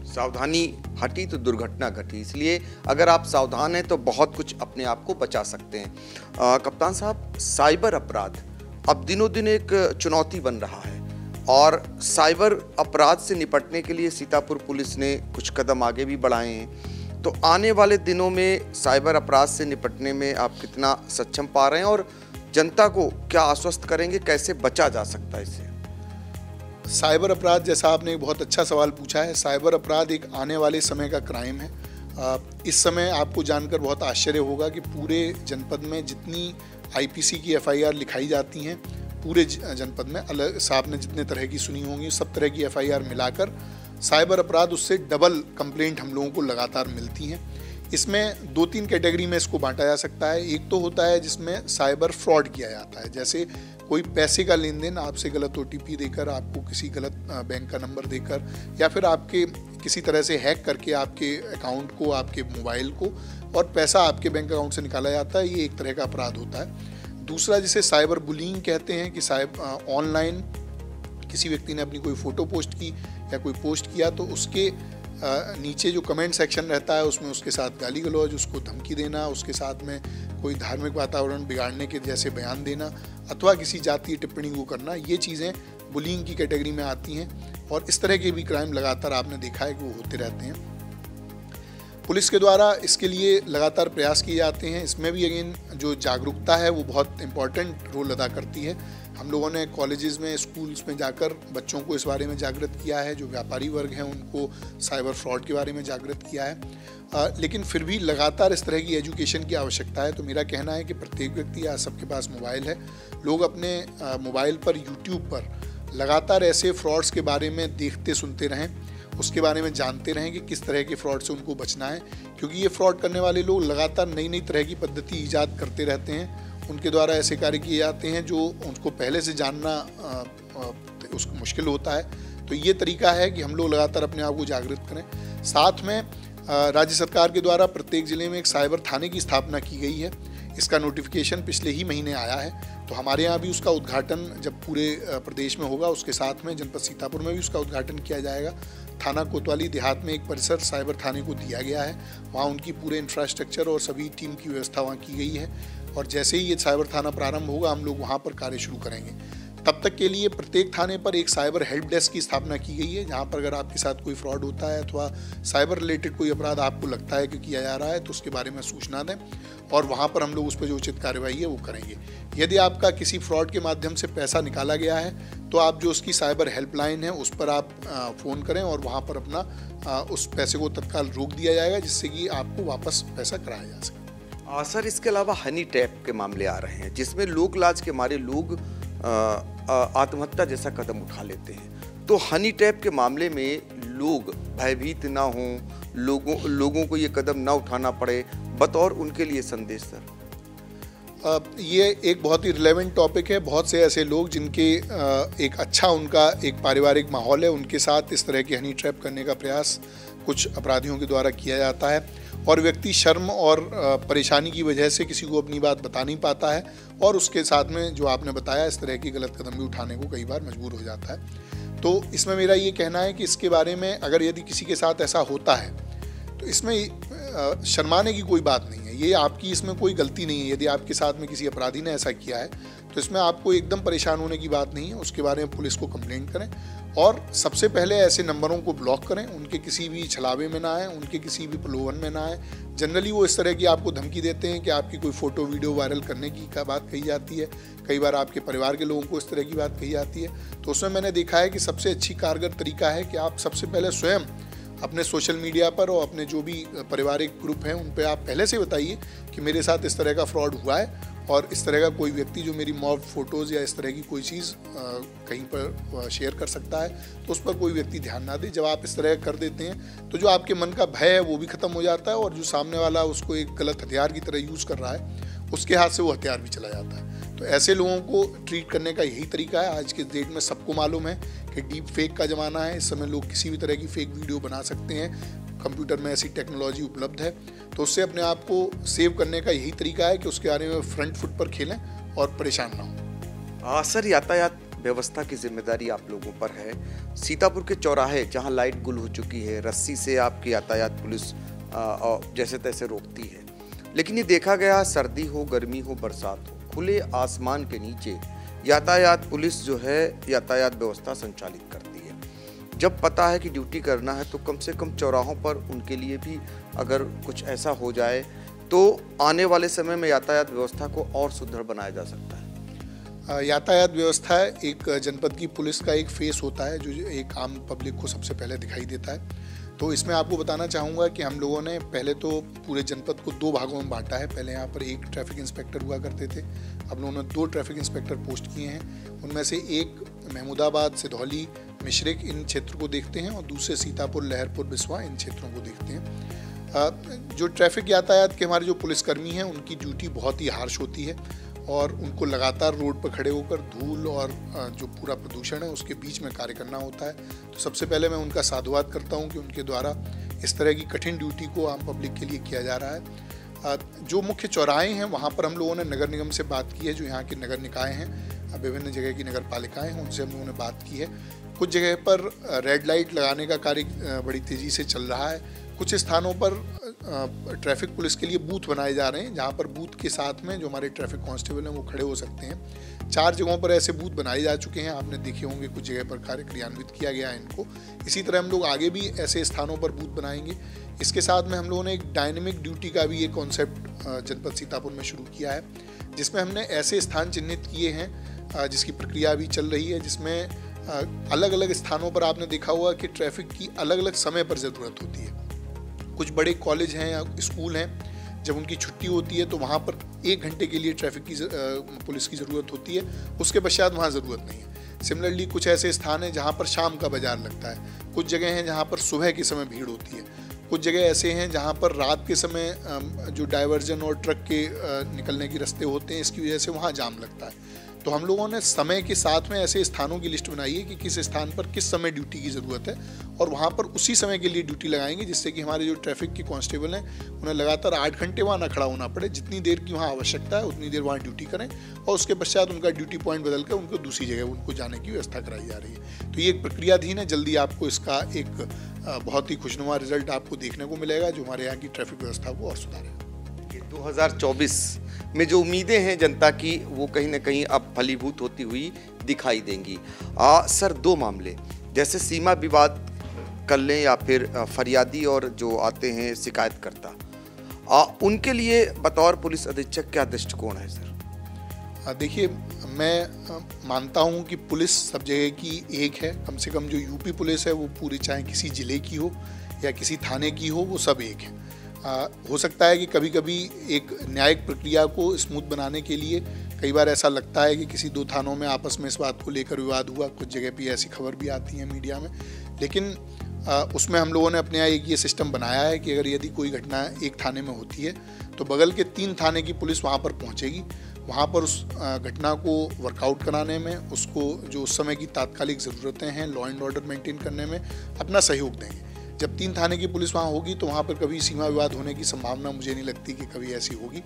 सावधानी हटी तो दुर्घटना घटी, इसलिए अगर आप सावधान हैं तो बहुत कुछ अपने आप को बचा सकते हैं। कप्तान साहब, साइबर अपराध अब दिनों दिन एक चुनौती बन रहा है और साइबर अपराध से निपटने के लिए सीतापुर पुलिस ने कुछ कदम आगे भी बढ़ाए हैं। तो आने वाले दिनों में साइबर अपराध से निपटने में आप कितना सक्षम पा रहे हैं और जनता को क्या आश्वस्त करेंगे, कैसे बचा जा सकता है इससे? साइबर अपराध, जैसा आपने एक बहुत अच्छा सवाल पूछा है, साइबर अपराध एक आने वाले समय का क्राइम है। इस समय आपको जानकर बहुत आश्चर्य होगा कि पूरे जनपद में जितनी IPC की FIR लिखाई जाती हैं, पूरे जनपद में अलग साहब ने जितने तरह की सुनी होंगी, सब तरह की FIR मिलाकर साइबर अपराध उससे डबल कंप्लेंट हम लोगों को लगातार मिलती हैं। इसमें 2-3 कैटेगरी में इसको बांटा जा सकता है। एक तो होता है जिसमें साइबर फ्रॉड किया जाता है, जैसे कोई पैसे का लेन देन आपसे गलत OTP देकर, आपको किसी गलत बैंक का नंबर देकर, या फिर आपके किसी तरह से हैक करके आपके अकाउंट को, आपके मोबाइल को, और पैसा आपके बैंक अकाउंट से निकाला जाता है। ये एक तरह का अपराध होता है। दूसरा जिसे साइबर बुलिंग कहते हैं कि ऑनलाइन किसी व्यक्ति ने अपनी कोई फ़ोटो पोस्ट की या कोई पोस्ट किया तो उसके नीचे जो कमेंट सेक्शन रहता है उसमें उसके साथ गाली गलौज, उसको धमकी देना, उसके साथ में कोई धार्मिक वातावरण बिगाड़ने के जैसे बयान देना अथवा किसी जातीय टिप्पणी को करना, ये चीज़ें बुलिंग की कैटेगरी में आती हैं। और इस तरह के भी क्राइम लगातार आपने देखा है कि वो होते रहते हैं। पुलिस के द्वारा इसके लिए लगातार प्रयास किए जाते हैं। इसमें भी अगेन जो जागरूकता है वो बहुत इम्पॉर्टेंट रोल अदा करती है। हम लोगों ने कॉलेजेस में, स्कूल्स में जाकर बच्चों को इस बारे में जागृत किया है, जो व्यापारी वर्ग हैं उनको साइबर फ्रॉड के बारे में जागृत किया है। लेकिन फिर भी लगातार इस तरह की एजुकेशन की आवश्यकता है। तो मेरा कहना है कि प्रत्येक व्यक्ति, आज सबके पास मोबाइल है, लोग अपने मोबाइल पर, यूट्यूब पर लगातार ऐसे फ्रॉड्स के बारे में देखते सुनते रहें, उसके बारे में जानते रहें कि किस तरह के फ्रॉड से उनको बचना है, क्योंकि ये फ्रॉड करने वाले लोग लगातार नई नई तरह की पद्धति ईजाद करते रहते हैं। उनके द्वारा ऐसे कार्य किए जाते हैं जो उनको पहले से जानना उसको मुश्किल होता है। तो ये तरीका है कि हम लोग लगातार अपने आप को जागृत करें। साथ में राज्य सरकार के द्वारा प्रत्येक जिले में एक साइबर थाने की स्थापना की गई है। इसका नोटिफिकेशन पिछले ही महीने आया है, तो हमारे यहाँ भी उसका उद्घाटन जब पूरे प्रदेश में होगा, उसके साथ में जनपद सीतापुर में भी उसका उद्घाटन किया जाएगा। थाना कोतवाली देहात में एक परिसर साइबर थाने को दिया गया है, वहाँ उनकी पूरे इंफ्रास्ट्रक्चर और सभी टीम की व्यवस्था वहाँ की गई है। और जैसे ही ये साइबर थाना प्रारंभ होगा, हम लोग वहाँ पर कार्य शुरू करेंगे। तब तक के लिए प्रत्येक थाने पर एक साइबर हेल्प डेस्क की स्थापना की गई है, जहां पर अगर आपके साथ कोई फ्रॉड होता है अथवा साइबर रिलेटेड कोई अपराध आपको लगता है कि किया जा रहा है तो उसके बारे में सूचना दें और वहां पर हम लोग उस पर जो उचित कार्रवाई है वो करेंगे। यदि आपका किसी फ्रॉड के माध्यम से पैसा निकाला गया है तो आप जो उसकी साइबर हेल्पलाइन है उस पर आप फ़ोन करें और वहाँ पर अपना उस पैसे को तत्काल रोक दिया जाएगा, जिससे कि आपको वापस पैसा कराया जा सके। सर, इसके अलावा हनी ट्रैप के मामले आ रहे हैं जिसमें लोक लाज के मारे लोग आत्महत्या जैसा कदम उठा लेते हैं। तो हनी ट्रैप के मामले में लोग भयभीत ना हों, लोगों को ये कदम ना उठाना पड़े, बतौर उनके लिए संदेश सर। ये एक बहुत ही रिलेवेंट टॉपिक है। बहुत से ऐसे लोग जिनके एक अच्छा उनका एक पारिवारिक माहौल है, उनके साथ इस तरह की हनी ट्रैप करने का प्रयास कुछ अपराधियों के द्वारा किया जाता है और व्यक्ति शर्म और परेशानी की वजह से किसी को अपनी बात बता नहीं पाता है और उसके साथ में जो आपने बताया इस तरह की गलत कदम भी उठाने को कई बार मजबूर हो जाता है। तो इसमें मेरा ये कहना है कि इसके बारे में अगर यदि किसी के साथ ऐसा होता है तो इसमें शर्माने की कोई बात नहीं है, ये आपकी इसमें कोई गलती नहीं है। यदि आपके साथ में किसी अपराधी ने ऐसा किया है तो इसमें आपको एकदम परेशान होने की बात नहीं है। उसके बारे में पुलिस को कंप्लेंट करें और सबसे पहले ऐसे नंबरों को ब्लॉक करें, उनके किसी भी छलावे में ना आए, उनके किसी भी प्रलोभन में ना आए। जनरली वो इस तरह की आपको धमकी देते हैं कि आपकी कोई फ़ोटो वीडियो वायरल करने की बात कही जाती है, कई बार आपके परिवार के लोगों को इस तरह की बात कही जाती है। तो उसमें मैंने देखा है कि सबसे अच्छी कारगर तरीका है कि आप सबसे पहले स्वयं अपने सोशल मीडिया पर और अपने जो भी पारिवारिक ग्रुप हैं उन पे आप पहले से बताइए कि मेरे साथ इस तरह का फ्रॉड हुआ है और इस तरह का कोई व्यक्ति जो मेरी मॉब फोटोज़ या इस तरह की कोई चीज़ कहीं पर शेयर कर सकता है तो उस पर कोई व्यक्ति ध्यान ना दे। जब आप इस तरह कर देते हैं तो जो आपके मन का भय है वो भी ख़त्म हो जाता है और जो सामने वाला उसको एक गलत हथियार की तरह यूज़ कर रहा है उसके हाथ से वो हथियार भी चला जाता है। तो ऐसे लोगों को ट्रीट करने का यही तरीका है। आज के डेट में सबको मालूम है कि डीप फेक का ज़माना है। इस समय लोग किसी भी तरह की फेक वीडियो बना सकते हैं, कंप्यूटर में ऐसी टेक्नोलॉजी उपलब्ध है। तो उससे अपने आप को सेव करने का यही तरीका है कि उसके बारे में फ्रंट फुट पर खेलें और परेशान ना हो। सर, यातायात व्यवस्था की जिम्मेदारी आप लोगों पर है। सीतापुर के चौराहे जहां लाइट गुल हो चुकी है, रस्सी से आपकी यातायात पुलिस जैसे तैसे रोकती है, लेकिन ये देखा गया सर्दी हो, गर्मी हो, बरसात हो, खुले आसमान के नीचे यातायात पुलिस जो है यातायात व्यवस्था संचालित करती है। जब पता है कि ड्यूटी करना है तो कम से कम चौराहों पर उनके लिए भी अगर कुछ ऐसा हो जाए तो आने वाले समय में यातायात व्यवस्था को और सुदृढ़ बनाया जा सकता है। यातायात व्यवस्था एक जनपद की पुलिस का एक फेस होता है जो एक आम पब्लिक को सबसे पहले दिखाई देता है। तो इसमें आपको बताना चाहूँगा कि हम लोगों ने पहले तो पूरे जनपद को 2 भागों में बांटा है। पहले यहाँ पर एक ट्रैफिक इंस्पेक्टर हुआ करते थे, अब लोगों ने 2 ट्रैफिक इंस्पेक्टर पोस्ट किए हैं। उनमें से एक महमूदाबाद, सिधौली, मिश्रिक इन क्षेत्र को देखते हैं और दूसरे सीतापुर, लहरपुर, बिस्वा इन क्षेत्रों को देखते हैं। जो ट्रैफिक यातायात के हमारे जो पुलिसकर्मी हैं उनकी ड्यूटी बहुत ही हार्श होती है और उनको लगातार रोड पर खड़े होकर धूल और जो पूरा प्रदूषण है उसके बीच में कार्य करना होता है। तो सबसे पहले मैं उनका साधुवाद करता हूं कि उनके द्वारा इस तरह की कठिन ड्यूटी को आम पब्लिक के लिए किया जा रहा है। जो मुख्य चौराहे हैं वहां पर हम लोगों ने नगर निगम से बात की है, जो यहाँ के नगर निकाय हैं, विभिन्न जगह की नगर पालिकाएँ हैं, उनसे हम लोगों ने बात की है। कुछ जगह पर रेड लाइट लगाने का कार्य बड़ी तेज़ी से चल रहा है। कुछ स्थानों पर ट्रैफिक पुलिस के लिए बूथ बनाए जा रहे हैं, जहां पर बूथ के साथ में जो हमारे ट्रैफिक कांस्टेबल हैं वो खड़े हो सकते हैं। 4 जगहों पर ऐसे बूथ बनाए जा चुके हैं, आपने देखे होंगे, कुछ जगह पर कार्य क्रियान्वित किया गया है इनको। इसी तरह हम लोग आगे भी ऐसे स्थानों पर बूथ बनाएंगे। इसके साथ में हम लोगों ने एक डायनेमिक ड्यूटी का भी एक कॉन्सेप्ट जनपद सीतापुर में शुरू किया है, जिसमें हमने ऐसे स्थान चिन्हित किए हैं जिसकी प्रक्रिया अभी चल रही है, जिसमें अलग अलग स्थानों पर आपने देखा हुआ कि ट्रैफिक की अलग अलग समय पर ज़रूरत होती है। कुछ बड़े कॉलेज हैं या स्कूल हैं, जब उनकी छुट्टी होती है तो वहाँ पर 1 घंटे के लिए ट्रैफिक की पुलिस की ज़रूरत होती है, उसके पश्चात वहाँ ज़रूरत नहीं है। सिमिलरली कुछ ऐसे स्थान हैं जहाँ पर शाम का बाजार लगता है, कुछ जगह हैं जहाँ पर सुबह के समय भीड़ होती है, कुछ जगह ऐसे हैं जहाँ पर रात के समय जो डाइवर्जन और ट्रक के निकलने के रास्ते होते हैं, इसकी वजह से वहाँ जाम लगता है। तो हम लोगों ने समय के साथ में ऐसे स्थानों की लिस्ट बनाई है कि किस स्थान पर किस समय ड्यूटी की ज़रूरत है और वहाँ पर उसी समय के लिए ड्यूटी लगाएंगे, जिससे कि हमारे जो ट्रैफिक के कांस्टेबल हैं उन्हें लगातार 8 घंटे वहाँ ना खड़ा होना पड़े। जितनी देर की वहाँ आवश्यकता है उतनी देर वहाँ ड्यूटी करें और उसके पश्चात उनका ड्यूटी पॉइंट बदल कर उनको दूसरी जगह उनको जाने की व्यवस्था कराई जा रही है। तो ये एक प्रक्रियाधीन है, जल्दी आपको इसका एक बहुत ही खुशनुमा रिजल्ट आपको देखने को मिलेगा जो हमारे यहाँ की ट्रैफिक व्यवस्था को और सुधारेगा। 2024 में जो उम्मीदें हैं जनता की, वो कहीं ना कहीं अब फलीभूत होती हुई दिखाई देंगी। सर, दो मामले, जैसे सीमा विवाद कर लें या फिर फरियादी और जो आते हैं शिकायतकर्ता, उनके लिए बतौर पुलिस अधीक्षक क्या दृष्टिकोण है सर? देखिए, मैं मानता हूं कि पुलिस सब जगह की एक है। कम से कम जो यूपी पुलिस है वो पूरी, चाहे किसी ज़िले की हो या किसी थाने की हो, वो सब एक है। हो सकता है कि कभी कभी एक न्यायिक प्रक्रिया को स्मूथ बनाने के लिए कई बार ऐसा लगता है कि किसी दो थानों में आपस में इस बात को लेकर विवाद हुआ। कुछ जगह पे ऐसी खबर भी आती है मीडिया में, लेकिन उसमें हम लोगों ने अपने यहाँ एक ये सिस्टम बनाया है कि अगर यदि कोई घटना एक थाने में होती है तो बगल के 3 थाने की पुलिस वहाँ पर पहुँचेगी, वहाँ पर उस घटना को वर्कआउट कराने में, उसको जो उस समय की तात्कालिक ज़रूरतें हैं लॉ एंड ऑर्डर मेंटेन करने में अपना सहयोग देंगे। जब 3 थाने की पुलिस वहाँ होगी तो वहाँ पर कभी सीमा विवाद होने की संभावना मुझे नहीं लगती कि कभी ऐसी होगी।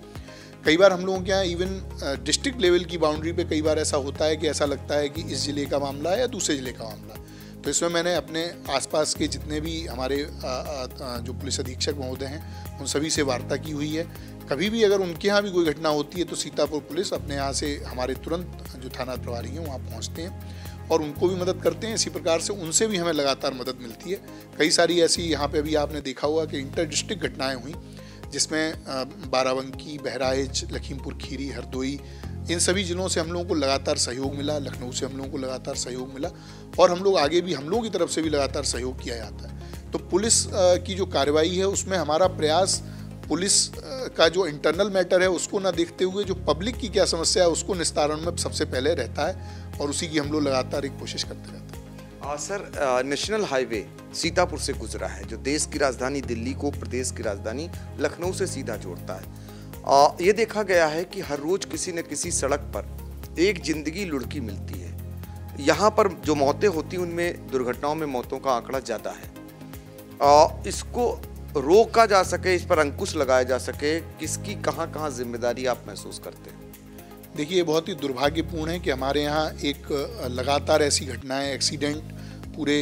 कई बार हम लोगों के यहाँ इवन डिस्ट्रिक्ट लेवल की बाउंड्री पे कई बार ऐसा होता है कि ऐसा लगता है कि इस ज़िले का मामला है या दूसरे ज़िले का मामला है। तो इसमें मैंने अपने आसपास के जितने भी हमारे जो पुलिस अधीक्षक महोदय हैं उन सभी से वार्ता की हुई है। कभी भी अगर उनके यहाँ भी कोई घटना होती है तो सीतापुर पुलिस अपने यहाँ से हमारे तुरंत जो थाना प्रभारी हैं वहाँ पहुँचते हैं और उनको भी मदद करते हैं। इसी प्रकार से उनसे भी हमें लगातार मदद मिलती है। कई सारी ऐसी यहाँ पे अभी आपने देखा हुआ कि इंटर डिस्ट्रिक्ट घटनाएँ हुई, जिसमें बाराबंकी, बहराइच, लखीमपुर खीरी, हरदोई, इन सभी जिलों से हम लोगों को लगातार सहयोग मिला। लखनऊ से हम लोगों को लगातार सहयोग मिला और हम लोग आगे भी, हम लोगों की तरफ से भी लगातार सहयोग किया जाता है। तो पुलिस की जो कार्रवाई है उसमें हमारा प्रयास पुलिस का जो इंटरनल मैटर है उसको ना देखते हुए जो पब्लिक की क्या समस्या है उसको निस्तारण में सबसे पहले रहता है और उसी की हम लोग लगातार एक कोशिश करते रहते हैं। सर, नेशनल हाईवे सीतापुर से गुजरा है जो देश की राजधानी दिल्ली को प्रदेश की राजधानी लखनऊ से सीधा जोड़ता है। ये देखा गया है कि हर रोज किसी न किसी सड़क पर एक जिंदगी लुढ़की मिलती है। यहाँ पर जो मौतें होती हैं उनमें दुर्घटनाओं में मौतों का आंकड़ा ज़्यादा है। इसको रोका जा सके, इस पर अंकुश लगाया जा सके, किसकी कहाँ जिम्मेदारी आप महसूस करते हैं? देखिए, ये बहुत ही दुर्भाग्यपूर्ण है कि हमारे यहाँ एक लगातार ऐसी घटनाएं, एक्सीडेंट पूरे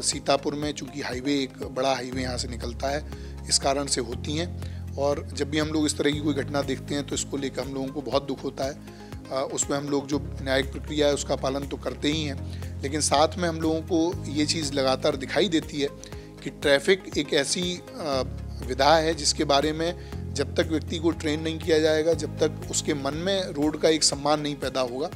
सीतापुर में, चूँकि हाईवे एक बड़ा हाईवे यहाँ से निकलता है, इस कारण से होती हैं। और जब भी हम लोग इस तरह की कोई घटना देखते हैं तो इसको लेकर हम लोगों को बहुत दुख होता है। उसमें हम लोग जो न्यायिक प्रक्रिया है उसका पालन तो करते ही हैं, लेकिन साथ में हम लोगों को ये चीज़ लगातार दिखाई देती है कि ट्रैफिक एक ऐसी विधा है जिसके बारे में जब तक व्यक्ति को ट्रेन नहीं किया जाएगा, जब तक उसके मन में रोड का एक सम्मान नहीं पैदा होगा,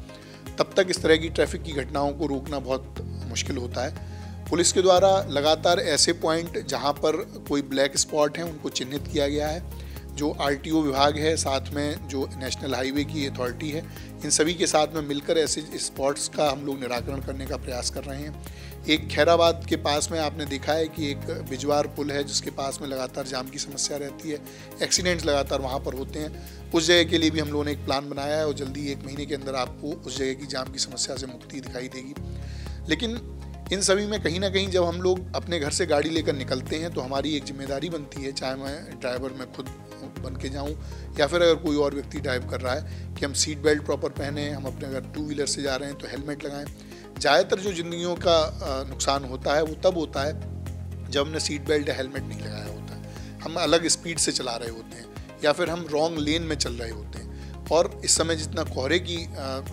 तब तक इस तरह की ट्रैफिक की घटनाओं को रोकना बहुत मुश्किल होता है। पुलिस के द्वारा लगातार ऐसे पॉइंट जहां पर कोई ब्लैक स्पॉट हैं उनको चिन्हित किया गया है। जो आरटीओ विभाग है, साथ में जो नेशनल हाईवे की अथॉरिटी है, इन सभी के साथ में मिलकर ऐसे स्पॉट्स का हम लोग निराकरण करने का प्रयास कर रहे हैं। एक खैराबाद के पास में आपने देखा है कि एक बिजवार पुल है जिसके पास में लगातार जाम की समस्या रहती है, एक्सीडेंट्स लगातार वहाँ पर होते हैं। उस जगह के लिए भी हम लोगों ने एक प्लान बनाया है और जल्दी 1 महीने के अंदर आपको उस जगह की जाम की समस्या से मुक्ति दिखाई देगी। लेकिन इन सभी में कहीं ना कहीं जब हम लोग अपने घर से गाड़ी लेकर निकलते हैं तो हमारी एक जिम्मेदारी बनती है, चाहे मैं ड्राइवर में खुद बन के जाऊं या फिर अगर कोई और व्यक्ति ड्राइव कर रहा है, कि हम सीट बेल्ट प्रॉपर पहने, हम अपने अगर 2 व्हीलर से जा रहे हैं तो हेलमेट लगाएं। ज़्यादातर जो जिंदगियों का नुकसान होता है वो तब होता है जब हमने सीट बेल्ट या हेलमेट नहीं लगाया होता है, हम अलग स्पीड से चला रहे होते हैं या फिर हम रॉन्ग लेन में चल रहे होते हैं। और इस समय जितना कोहरे की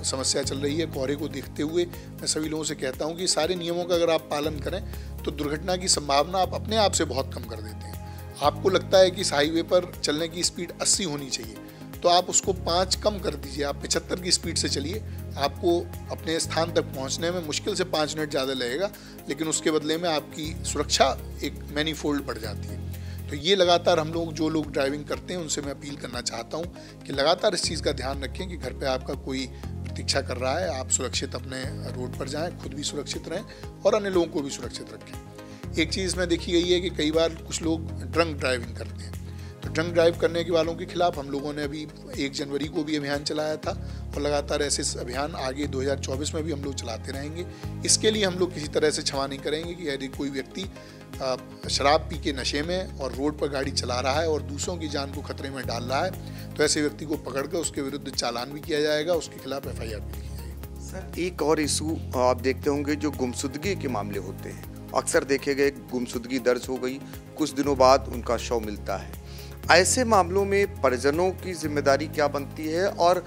समस्या चल रही है, कोहरे को देखते हुए मैं सभी लोगों से कहता हूं कि सारे नियमों का अगर आप पालन करें तो दुर्घटना की संभावना आप अपने आप से बहुत कम कर देते हैं। आपको लगता है कि इस हाईवे पर चलने की स्पीड 80 होनी चाहिए, तो आप उसको 5 कम कर दीजिए, आप 75 की स्पीड से चलिए। आपको अपने स्थान तक पहुंचने में मुश्किल से 5 मिनट ज़्यादा लगेगा, लेकिन उसके बदले में आपकी सुरक्षा एक मैनीफोल्ड बढ़ जाती है। तो ये लगातार हम लोग, जो लोग ड्राइविंग करते हैं, उनसे मैं अपील करना चाहता हूँ कि लगातार इस चीज़ का ध्यान रखें कि घर पे आपका कोई प्रतीक्षा कर रहा है, आप सुरक्षित अपने रोड पर जाएं, खुद भी सुरक्षित रहें और अन्य लोगों को भी सुरक्षित रखें। एक चीज़ में देखी गई है कि कई बार कुछ लोग ड्रंक ड्राइविंग करते हैं, तो ड्रंक ड्राइव करने के वालों के खिलाफ हम लोगों ने अभी 1 जनवरी को भी अभियान चलाया था और लगातार ऐसे अभियान आगे 2024 में भी हम लोग चलाते रहेंगे। इसके लिए हम लोग किसी तरह से क्षमा नहीं करेंगे कि यदि कोई व्यक्ति शराब पी के नशे में और रोड पर गाड़ी चला रहा है और दूसरों की जान को खतरे में डाल रहा है, तो ऐसे व्यक्ति को पकड़कर उसके विरुद्ध चालान भी किया जाएगा, उसके खिलाफ FIR भी की जाएगी। सर, एक और इशू आप देखते होंगे, जो गुमशुदगी के मामले होते हैं, अक्सर देखे गए गुमशुदगी दर्ज हो गई, कुछ दिनों बाद उनका शव मिलता है। ऐसे मामलों में परिजनों की जिम्मेदारी क्या बनती है और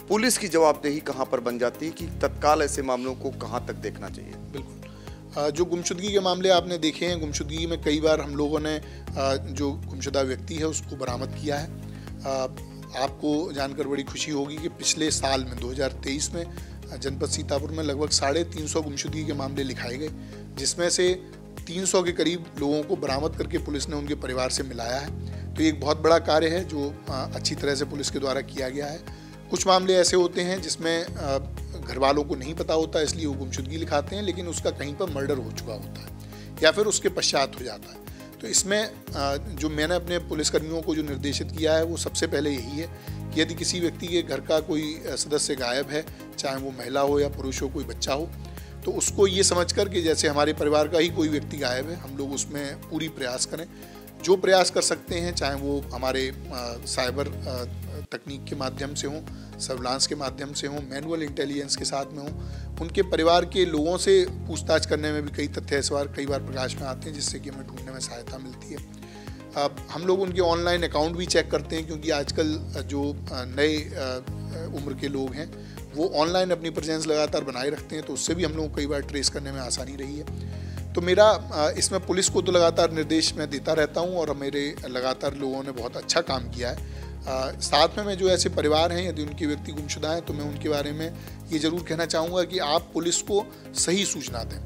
पुलिस की जवाबदेही कहां पर बन जाती है कि तत्काल ऐसे मामलों को कहां तक देखना चाहिए? बिल्कुल, जो गुमशुदगी के मामले आपने देखे हैं, गुमशुदगी में कई बार हम लोगों ने जो गुमशुदा व्यक्ति है उसको बरामद किया है। आपको जानकर बड़ी खुशी होगी कि पिछले साल में 2023 में जनपद सीतापुर में लगभग 350 गुमशुदगी के मामले लिखाए गए, जिसमें से 300 के करीब लोगों को बरामद करके पुलिस ने उनके परिवार से मिलाया है। तो ये एक बहुत बड़ा कार्य है जो अच्छी तरह से पुलिस के द्वारा किया गया है। कुछ मामले ऐसे होते हैं जिसमें घर वालों को नहीं पता होता, इसलिए वो गुमशुदगी लिखाते हैं, लेकिन उसका कहीं पर मर्डर हो चुका होता है या फिर उसके पश्चात हो जाता है। तो इसमें जो मैंने अपने पुलिसकर्मियों को जो निर्देशित किया है वो सबसे पहले यही है कि यदि किसी व्यक्ति के घर का कोई सदस्य गायब है, चाहे वो महिला हो या पुरुष हो, कोई बच्चा हो, तो उसको ये समझकर कि जैसे हमारे परिवार का ही कोई व्यक्ति गायब है, हम लोग उसमें पूरी प्रयास करें। जो प्रयास कर सकते हैं, चाहे वो हमारे साइबर तकनीक के माध्यम से हों, सर्विलांस के माध्यम से हों, मैनुअल इंटेलिजेंस के साथ में हों, उनके परिवार के लोगों से पूछताछ करने में भी कई तथ्य इस बार कई बार प्रकाश में आते हैं, जिससे कि हमें ढूंढने में सहायता मिलती है। हम लोग उनके ऑनलाइन अकाउंट भी चेक करते हैं, क्योंकि आजकल जो नए उम्र के लोग हैं वो ऑनलाइन अपनी प्रेजेंस लगातार बनाए रखते हैं, तो उससे भी हम लोग कई बार ट्रेस करने में आसानी रही है। तो मेरा इसमें पुलिस को तो लगातार निर्देश मैं देता रहता हूं और मेरे लगातार लोगों ने बहुत अच्छा काम किया है। साथ में मैं जो ऐसे परिवार हैं, यदि उनके व्यक्ति गुमशुदा हैं, तो मैं उनके बारे में ये ज़रूर कहना चाहूँगा कि आप पुलिस को सही सूचना दें,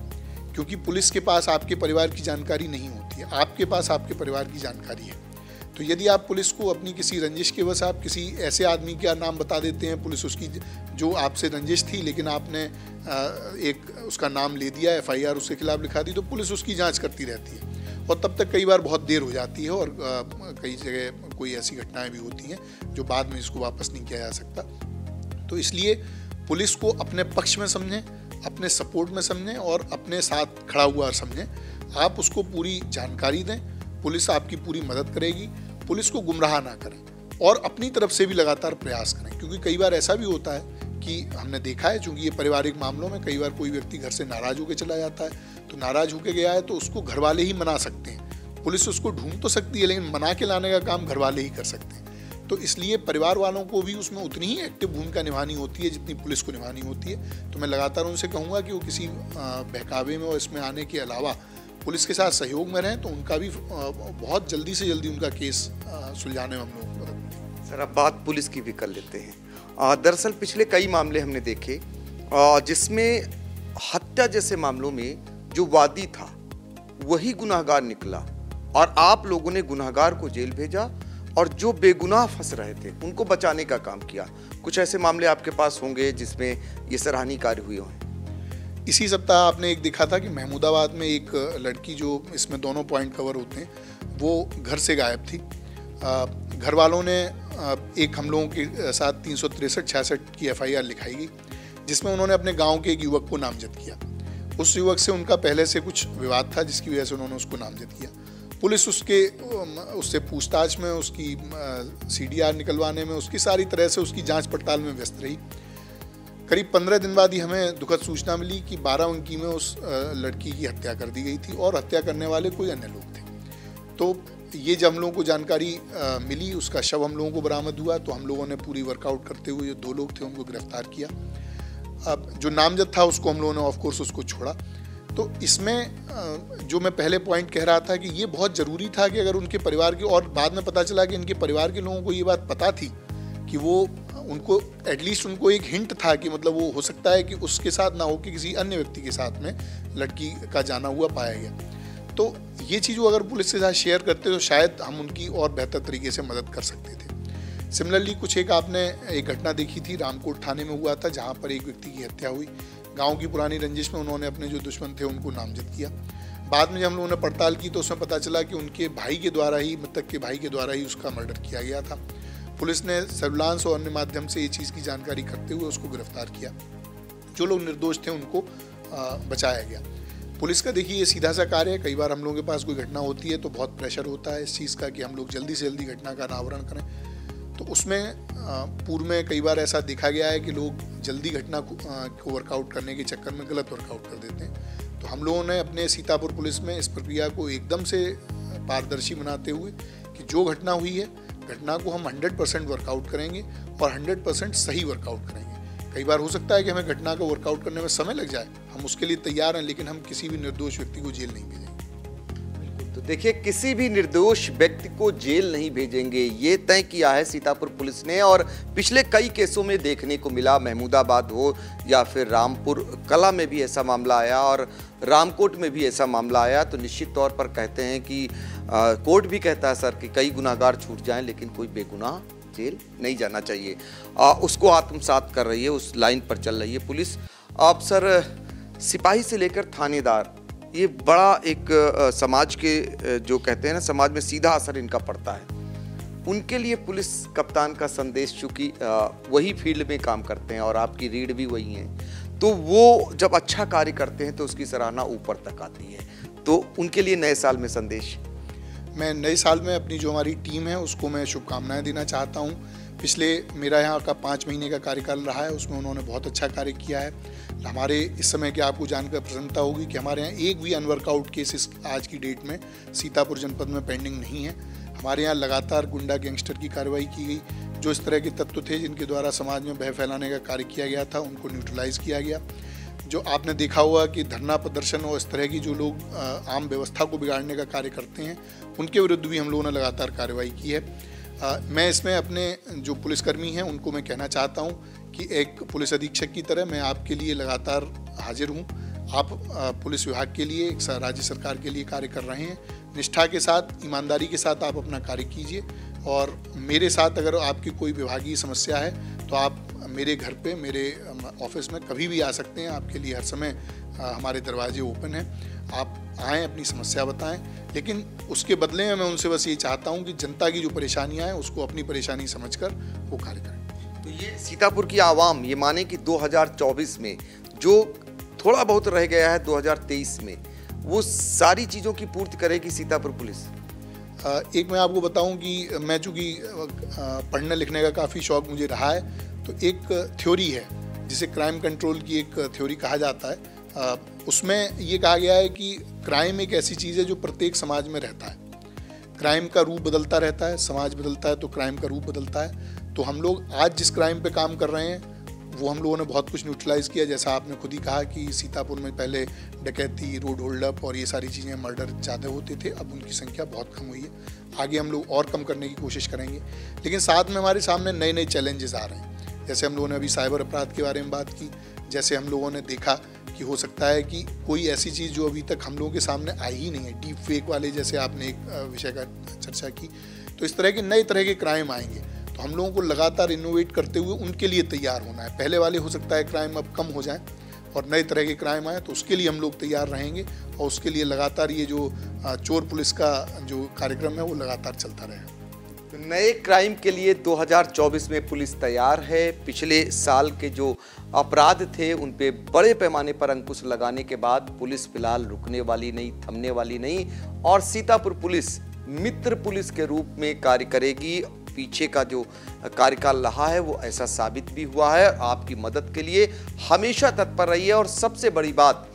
क्योंकि पुलिस के पास आपके परिवार की जानकारी नहीं होती है, आपके पास आपके परिवार की जानकारी है। तो यदि आप पुलिस को अपनी किसी रंजिश के वजह आप किसी ऐसे आदमी का नाम बता देते हैं, पुलिस उसकी जो आपसे रंजिश थी, लेकिन आपने एक उसका नाम ले दिया, FIR उसके खिलाफ लिखा दी, तो पुलिस उसकी जांच करती रहती है और तब तक कई बार बहुत देर हो जाती है और कई जगह कोई ऐसी घटनाएं भी होती हैं जो बाद में इसको वापस नहीं किया जा सकता। तो इसलिए पुलिस को अपने पक्ष में समझें, अपने सपोर्ट में समझें और अपने साथ खड़ा हुआ समझें। आप उसको पूरी जानकारी दें, पुलिस आपकी पूरी मदद करेगी। पुलिस को गुमराह ना करें और अपनी तरफ से भी लगातार प्रयास करें, क्योंकि कई बार ऐसा भी होता है कि हमने देखा है, चूँकि ये पारिवारिक मामलों में कई बार कोई व्यक्ति घर से नाराज़ होकर चला जाता है, तो नाराज़ होकर गया है तो उसको घर वाले ही मना सकते हैं। पुलिस उसको ढूंढ तो सकती है, लेकिन मना के लाने का काम घर वाले ही कर सकते हैं। तो इसलिए परिवार वालों को भी उसमें उतनी ही एक्टिव भूमिका निभानी होती है जितनी पुलिस को निभानी होती है। तो मैं लगातार उनसे कहूँगा कि वो किसी बहकावे में और इसमें आने के अलावा पुलिस के साथ सहयोग में रहें, तो उनका भी बहुत जल्दी से जल्दी उनका केस सुलझाने में हम लोग मदद करें। सर, अब बात पुलिस की भी कर लेते हैं। दरअसल पिछले कई मामले हमने देखे जिसमें हत्या जैसे मामलों में जो वादी था वही गुनाहगार निकला और आप लोगों ने गुनाहगार को जेल भेजा और जो बेगुनाह फंस रहे थे उनको बचाने का काम किया। कुछ ऐसे मामले आपके पास होंगे जिसमें ये सराहनीय कार्य हुए हों। इसी सप्ताह आपने एक देखा था कि महमूदाबाद में एक लड़की, जो इसमें दोनों पॉइंट कवर होते हैं, वो घर से गायब थी। घर वालों ने एक हम लोगों के साथ 363-66 की FIR लिखाई गई, जिसमें उन्होंने अपने गांव के एक युवक को नामजद किया। उस युवक से उनका पहले से कुछ विवाद था, जिसकी वजह से उन्होंने उसको नामजद किया। पुलिस उससे पूछताछ में, उसकी CDR निकलवाने में, उसकी सारी तरह से उसकी जांच पड़ताल में व्यस्त रही। करीब 15 दिन बाद ही हमें दुखद सूचना मिली कि 12 में उस लड़की की हत्या कर दी गई थी और हत्या करने वाले कोई अन्य लोग थे। तो ये जब हम लोगों को जानकारी मिली, उसका शव हम लोगों को बरामद हुआ, तो हम लोगों ने पूरी वर्कआउट करते हुए जो 2 लोग थे उनको गिरफ्तार किया। अब जो नामजद था उसको हम लोगों ने ऑफ कोर्स उसको छोड़ा। तो इसमें जो मैं पहले पॉइंट कह रहा था कि ये बहुत ज़रूरी था कि अगर उनके परिवार के, और बाद में पता चला कि इनके परिवार के लोगों को ये बात पता थी कि वो उनको एटलीस्ट उनको एक हिंट था कि मतलब वो हो सकता है कि उसके साथ ना हो कि किसी अन्य व्यक्ति के साथ में लड़की का जाना हुआ पाया गया। तो ये चीज़ अगर पुलिस के साथ शेयर करते तो शायद हम उनकी और बेहतर तरीके से मदद कर सकते थे। सिमिलरली कुछ आपने एक घटना देखी थी, रामकोट थाने में हुआ था, जहाँ पर एक व्यक्ति की हत्या हुई। गाँव की पुरानी रंजिश में उन्होंने अपने जो दुश्मन थे उनको नामजद किया। बाद में जब हम लोगों ने पड़ताल की तो उसमें पता चला कि उनके भाई के द्वारा ही, मृतक के भाई के द्वारा ही उसका मर्डर किया गया था। पुलिस ने सर्विलांस और अन्य माध्यम से ये चीज़ की जानकारी करते हुए उसको गिरफ्तार किया। जो लोग निर्दोष थे उनको बचाया गया। पुलिस का देखिए ये सीधा सा कार्य है। कई बार हम लोगों के पास कोई घटना होती है तो बहुत प्रेशर होता है इस चीज़ का कि हम लोग जल्दी से जल्दी घटना का अनावरण करें। तो उसमें पूर्व में कई बार ऐसा देखा गया है कि लोग जल्दी घटना को वर्कआउट करने के चक्कर में गलत वर्कआउट कर देते हैं। तो हम लोगों ने अपने सीतापुर पुलिस में इस प्रक्रिया को एकदम से पारदर्शी बनाते हुए कि जो घटना हुई है घटना को हम 100% वर्कआउट करेंगे और 100% सही वर्कआउट करेंगे। कई बार हो सकता है कि हमें घटना को वर्कआउट करने में समय लग जाए, हम उसके लिए तैयार हैं, लेकिन हम किसी भी निर्दोष व्यक्ति को जेल नहीं भेजेंगे। तो देखिए, किसी भी निर्दोष व्यक्ति को जेल नहीं भेजेंगे, ये तय किया है सीतापुर पुलिस ने। और पिछले कई केसों में देखने को मिला, महमूदाबाद हो या फिर रामपुर कला में भी ऐसा मामला आया और रामकोट में भी ऐसा मामला आया। तो निश्चित तौर पर कहते हैं कि कोर्ट भी कहता है सर कि कई गुनाहगार छूट जाएं, लेकिन कोई बेगुनाह जेल नहीं जाना चाहिए। उसको आत्मसात कर रही है, उस लाइन पर चल रही है पुलिस। अब सर, सिपाही से लेकर थानेदार, ये बड़ा एक समाज के जो कहते हैं ना, समाज में सीधा असर इनका पड़ता है। उनके लिए पुलिस कप्तान का संदेश, चूंकि वही फील्ड में काम करते हैं और आपकी रीढ़ भी वही है, तो वो जब अच्छा कार्य करते हैं तो उसकी सराहना ऊपर तक आती है। तो उनके लिए नए साल में संदेश? मैं नए साल में अपनी जो हमारी टीम है उसको मैं शुभकामनाएं देना चाहता हूं। पिछले मेरा यहाँ का 5 महीने का कार्यकाल रहा है, उसमें उन्होंने बहुत अच्छा कार्य किया है। हमारे इस समय की आपको जानकर प्रसन्नता होगी कि हमारे यहाँ एक भी अनवर्कआउट केसेस आज की डेट में सीतापुर जनपद में पेंडिंग नहीं है। हमारे यहाँ लगातार गुंडा गैंगस्टर की कार्रवाई की गई। जो इस तरह के तत्व थे जिनके द्वारा समाज में भय फैलाने का कार्य किया गया था, उनको न्यूट्रलाइज किया गया। जो आपने देखा हुआ कि धरना प्रदर्शन और इस तरह की जो लोग आम व्यवस्था को बिगाड़ने का कार्य करते हैं, उनके विरुद्ध भी हम लोगों ने लगातार कार्रवाई की है। मैं इसमें अपने जो पुलिसकर्मी हैं उनको मैं कहना चाहता हूं कि एक पुलिस अधीक्षक की तरह मैं आपके लिए लगातार हाजिर हूं। आप पुलिस विभाग के लिए, एक राज्य सरकार के लिए कार्य कर रहे हैं। निष्ठा के साथ, ईमानदारी के साथ आप अपना कार्य कीजिए और मेरे साथ अगर आपकी कोई विभागीय समस्या है तो आप मेरे घर पे, मेरे ऑफिस में कभी भी आ सकते हैं। आपके लिए हर समय हमारे दरवाजे ओपन हैं। आप आएँ, अपनी समस्या बताएं, लेकिन उसके बदले में मैं उनसे बस ये चाहता हूं कि जनता की जो परेशानियां हैं उसको अपनी परेशानी समझकर वो कार्य करें। तो ये सीतापुर की आवाम ये माने कि 2024 में जो थोड़ा बहुत रह गया है 2023 में, वो सारी चीज़ों की पूर्ति करेगी सीतापुर पुलिस? एक मैं आपको बताऊं कि मैं चूँकि पढ़ने लिखने का काफ़ी शौक मुझे रहा है, तो एक थ्योरी है जिसे क्राइम कंट्रोल की एक थ्योरी कहा जाता है। उसमें ये कहा गया है कि क्राइम एक ऐसी चीज़ है जो प्रत्येक समाज में रहता है। क्राइम का रूप बदलता रहता है, समाज बदलता है तो क्राइम का रूप बदलता है। तो हम लोग आज जिस क्राइम पे काम कर रहे हैं वो हम लोगों ने बहुत कुछ न्यूट्रलाइज किया। जैसा आपने खुद ही कहा कि सीतापुर में पहले डकैती, रोड होल्ड अप और ये सारी चीज़ें, मर्डर ज़्यादा होते थे, अब उनकी संख्या बहुत कम हुई है। आगे हम लोग और कम करने की कोशिश करेंगे, लेकिन साथ में हमारे सामने नए नए चैलेंजेस आ रहे हैं। जैसे हम लोगों ने अभी साइबर अपराध के बारे में बात की, जैसे हम लोगों ने देखा कि हो सकता है कि कोई ऐसी चीज़ जो अभी तक हम लोगों के सामने आई ही नहीं है, डीप फेक वाले जैसे आपने एक विषय का चर्चा की, तो इस तरह के नए तरह के क्राइम आएंगे। तो हम लोगों को लगातार इनोवेट करते हुए उनके लिए तैयार होना है। पहले वाले हो सकता है क्राइम अब कम हो जाए और नए तरह के क्राइम आए, तो उसके लिए हम लोग तैयार रहेंगे और उसके लिए लगातार ये जो चोर पुलिस का जो कार्यक्रम है वो लगातार चलता रहेगा। नए क्राइम के लिए 2024 में पुलिस तैयार है। पिछले साल के जो अपराध थे उन पे बड़े पैमाने पर अंकुश लगाने के बाद पुलिस फिलहाल रुकने वाली नहीं, थमने वाली नहीं और सीतापुर पुलिस मित्र पुलिस के रूप में कार्य करेगी। पीछे का जो कार्यकाल रहा है वो ऐसा साबित भी हुआ है। आपकी मदद के लिए हमेशा तत्पर रही है और सबसे बड़ी बात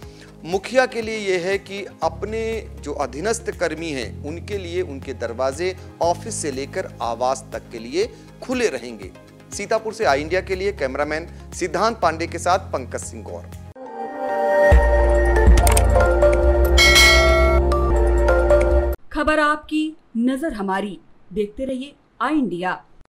मुखिया के लिए यह है कि अपने जो अधीनस्थ कर्मी हैं उनके लिए उनके दरवाजे ऑफिस से लेकर आवास तक के लिए खुले रहेंगे। सीतापुर से आई इंडिया के लिए कैमरामैन सिद्धांत पांडे के साथ पंकज सिंह गौर। खबर आपकी, नजर हमारी। देखते रहिए आई इंडिया।